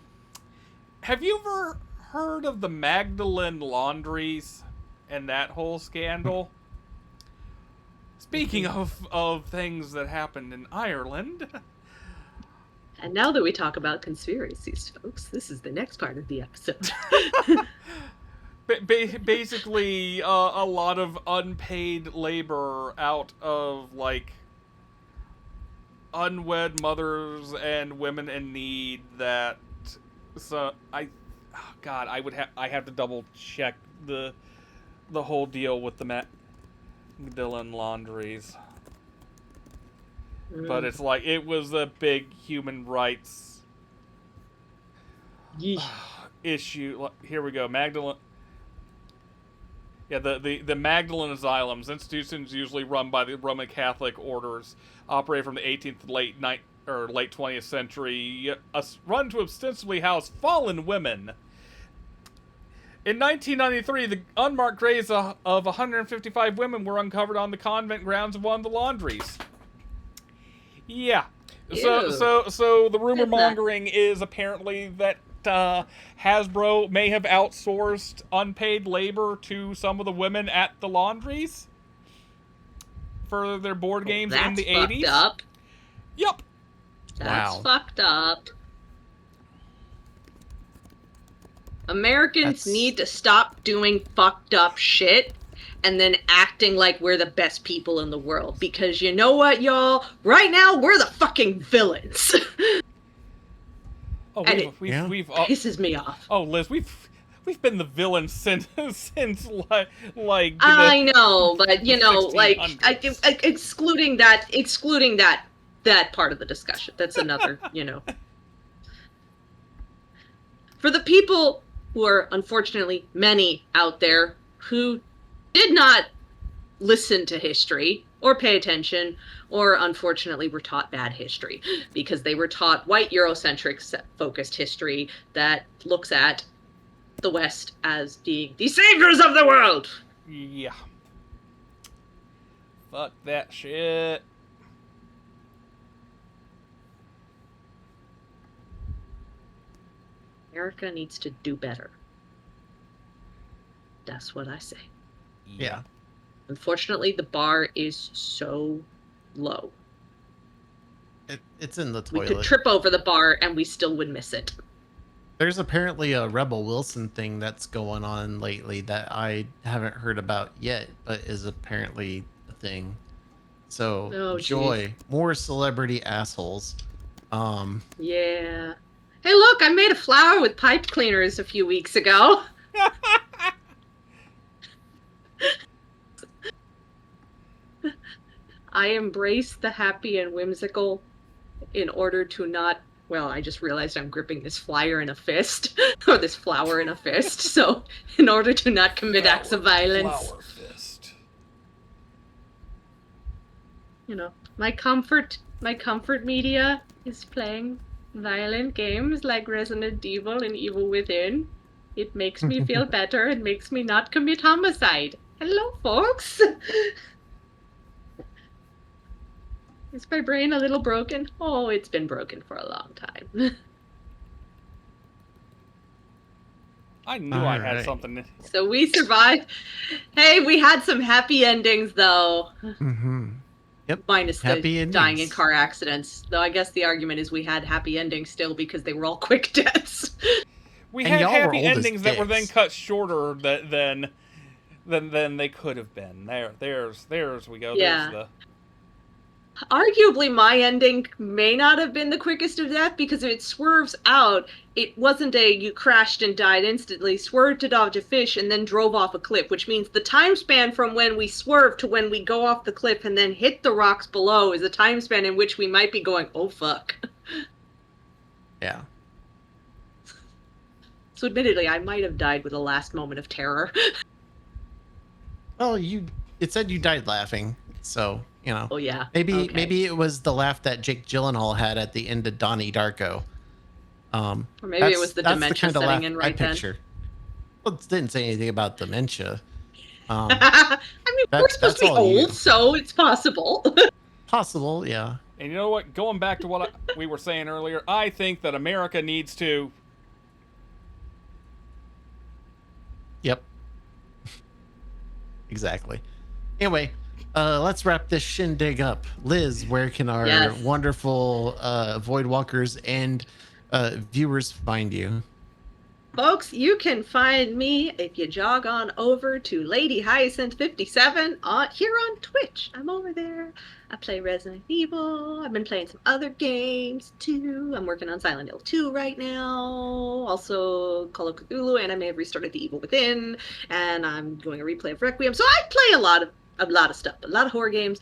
you ever heard of the Magdalene laundries and that whole scandal? Speaking of things that happened in Ireland. And now that we talk about conspiracies, folks, this is the next part of the episode. Basically, a lot of unpaid labor out of, like, unwed mothers and women in need that... So, I have to double check the whole deal with the Magdalene laundries. But it's like, it was a big human rights issue. Here we go. Magdalene. Yeah, the Magdalene Asylums, institutions usually run by the Roman Catholic orders, operate from the 18th to late 20th century, run to ostensibly house fallen women. In 1993, the unmarked graves of 155 women were uncovered on the convent grounds of one of the laundries. Yeah. So the rumor mongering is apparently that Hasbro may have outsourced unpaid labor to some of the women at the laundries for their board games in the 80s. That's fucked up. Yep. That's fucked up. Americans need to stop doing fucked up shit and then acting like we're the best people in the world. Because you know what, y'all? Right now, we're the fucking villains. Oh, and we've pisses me off. Oh, Liz, we've been the villains since like I know, but you know, like excluding that part of the discussion. That's another, you know. For the people who are unfortunately many out there who did not listen to history or pay attention, or unfortunately were taught bad history because they were taught white Eurocentric focused history that looks at the West as being the saviors of the world. Yeah. Fuck that shit. America needs to do better. That's what I say. Yeah. Unfortunately, the bar is so low. It's in the toilet. We could trip over the bar and we still would miss it. There's apparently a Rebel Wilson thing that's going on lately that I haven't heard about yet, but is apparently a thing. So, joy. More celebrity assholes. Yeah. Hey, look, I made a flower with pipe cleaners a few weeks ago. I embrace the happy and whimsical in order to not... Well, I just realized I'm gripping this flyer in a fist, or this flower in a fist, so in order to not commit acts of violence. Flower fist. You know, my comfort media is playing violent games like Resident Evil and Evil Within. It makes me feel better. It makes me not commit homicide. Hello, folks. Is my brain a little broken? Oh, it's been broken for a long time. I knew I had something. So we survived. Hey, we had some happy endings, though. Mm-hmm. Yep. Minus happy the endings. Dying in car accidents. Though I guess the argument is we had happy endings still because they were all quick deaths. We had happy endings that were then cut shorter than they could have been. There's we go. Yeah. There's the... Arguably, my ending may not have been the quickest of death because if it swerves out, it wasn't you crashed and died instantly, swerved to dodge a fish, and then drove off a cliff, which means the time span from when we swerve to when we go off the cliff and then hit the rocks below is a time span in which we might be going, oh, fuck. Yeah. So admittedly, I might have died with a last moment of terror. Well, it said you died laughing, so... You know, oh yeah. Maybe it was the laugh that Jake Gyllenhaal had at the end of Donnie Darko. Or maybe it was the dementia kind of setting in right then. picture. Well, it didn't say anything about dementia. I mean, we're supposed to be old, so it's possible. Possible, yeah. And you know what? Going back to what we were saying earlier, I think that America needs to... Yep. Exactly. Anyway, let's wrap this shindig up. Liz, where can our wonderful Voidwalkers and viewers find you? Folks, you can find me if you jog on over to Lady Hyacinth 57 here on Twitch. I'm over there. I play Resident Evil. I've been playing some other games too. I'm working on Silent Hill 2 right now. Also Call of Cthulhu, and I may have restarted The Evil Within, and I'm doing a replay of Requiem. So I play a lot of stuff, a lot of horror games.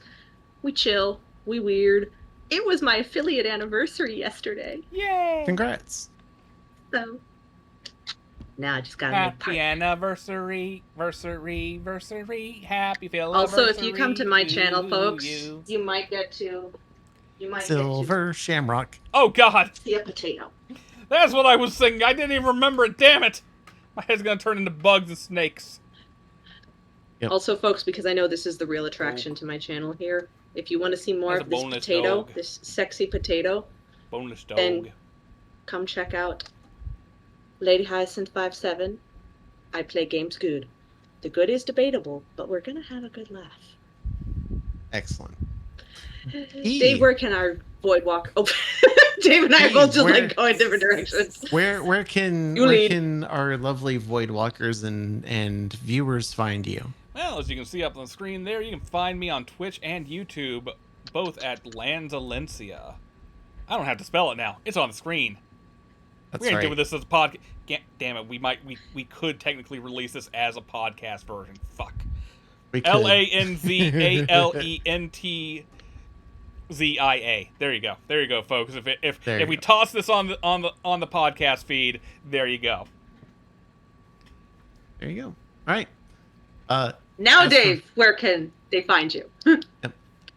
We chill, we weird. It was my affiliate anniversary yesterday. Yay! Congrats. So now I just got happy anniversary, happy filiversary. Also, if you come to my channel, folks, you might get to Silver Shamrock. Oh God! See a potato. That's what I was thinking. I didn't even remember it. Damn it! My head's gonna turn into bugs and snakes. Yep. Also, folks, because I know this is the real attraction to my channel here. If you want to see more of this potato, this sexy potato, boneless dog, then come check out Lady Hyacinth 57. I play games good. The good is debatable, but we're gonna have a good laugh. Excellent. Dave, where can our Voidwalker? Oh, Dave and I both just like go in different directions. Where can our lovely Voidwalkers and viewers find you? Well, as you can see up on the screen there, you can find me on Twitch and YouTube, both at Lanzalencia. I don't have to spell it now. It's on the screen. That's we ain't right. doing this as a podcast. Damn it, we could technically release this as a podcast version. Fuck. LANZALENTZIA. There you go, folks. If we toss this on the podcast feed, there you go. There you go. All right. Now, Dave, where can they find you? Yep.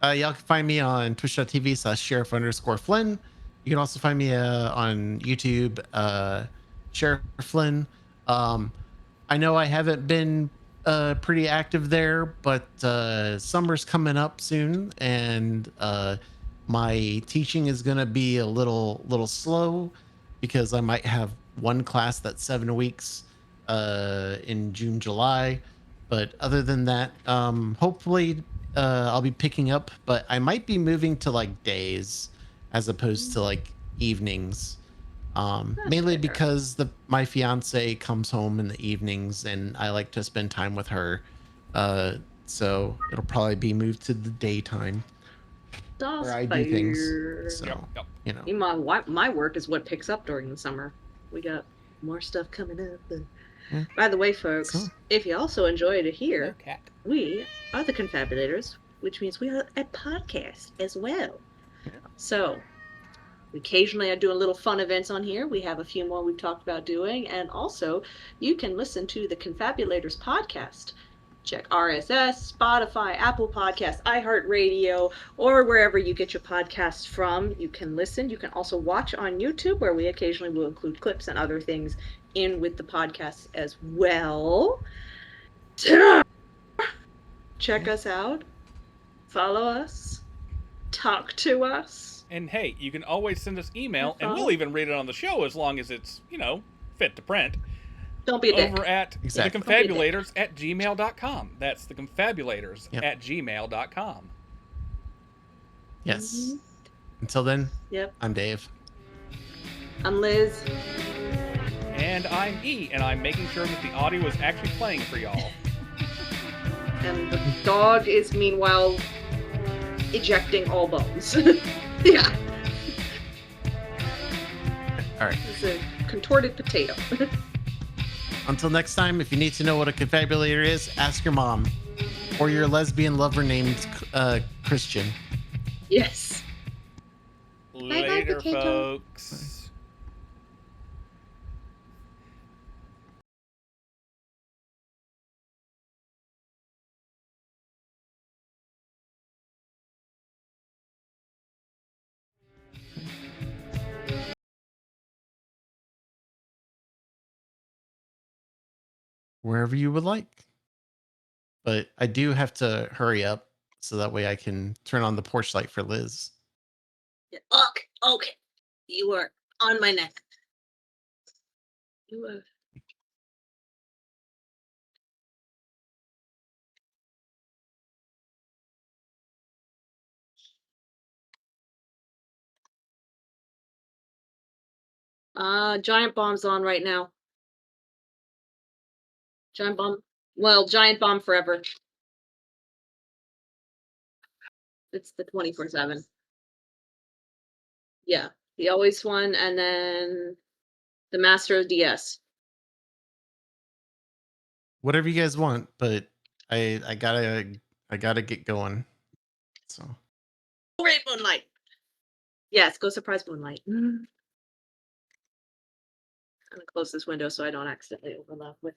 Y'all can find me on twitch.tv/sheriff_Flynn. You can also find me on YouTube, Sheriff Flynn. I know I haven't been pretty active there, but summer's coming up soon, and my teaching is going to be a little slow because I might have one class that's 7 weeks in June, July. But other than that, hopefully I'll be picking up, but I might be moving to like days as opposed to like evenings. Mainly because my fiance comes home in the evenings and I like to spend time with her. So it'll probably be moved to the daytime where I do things. So, you know. My work is what picks up during the summer. We got more stuff coming up. By the way, folks, if you also enjoy to hear, we are the Confabulators, which means we are a podcast as well. Yeah. So occasionally I do a little fun events on here. We have a few more we've talked about doing. And also, you can listen to the Confabulators podcast. Check RSS, Spotify, Apple Podcasts, iHeartRadio, or wherever you get your podcasts from. You can listen. You can also watch on YouTube, where we occasionally will include clips and other things in with the podcast as well. Check us out. Follow us. Talk to us. And hey, you can always send us email, and we'll even read it on the show as long as it's, fit to print. Don't be a dick. Over at theconfabulators@gmail.com. That's theconfabulators@gmail.com. Yes. Mm-hmm. Until then, I'm Dave. I'm Liz. And I'm E, and I'm making sure that the audio is actually playing for y'all. And the dog is meanwhile ejecting all bones. Yeah. All right. It's a contorted potato. Until next time, if you need to know what a confabulator is, ask your mom or your lesbian lover named Christian. Yes. Later, folks. wherever you would like. But I do have to hurry up so that way I can turn on the porch light for Liz. Yeah. Okay. You are on my neck. You are. Giant bomb's on right now. Giant bomb. Well, giant bomb forever. It's the 24/7. Yeah, the always one, and then the Master of DS. Whatever you guys want, but I gotta get going. So Great Moonlight. Yes, go surprise Moonlight. I'm gonna close this window so I don't accidentally overlap with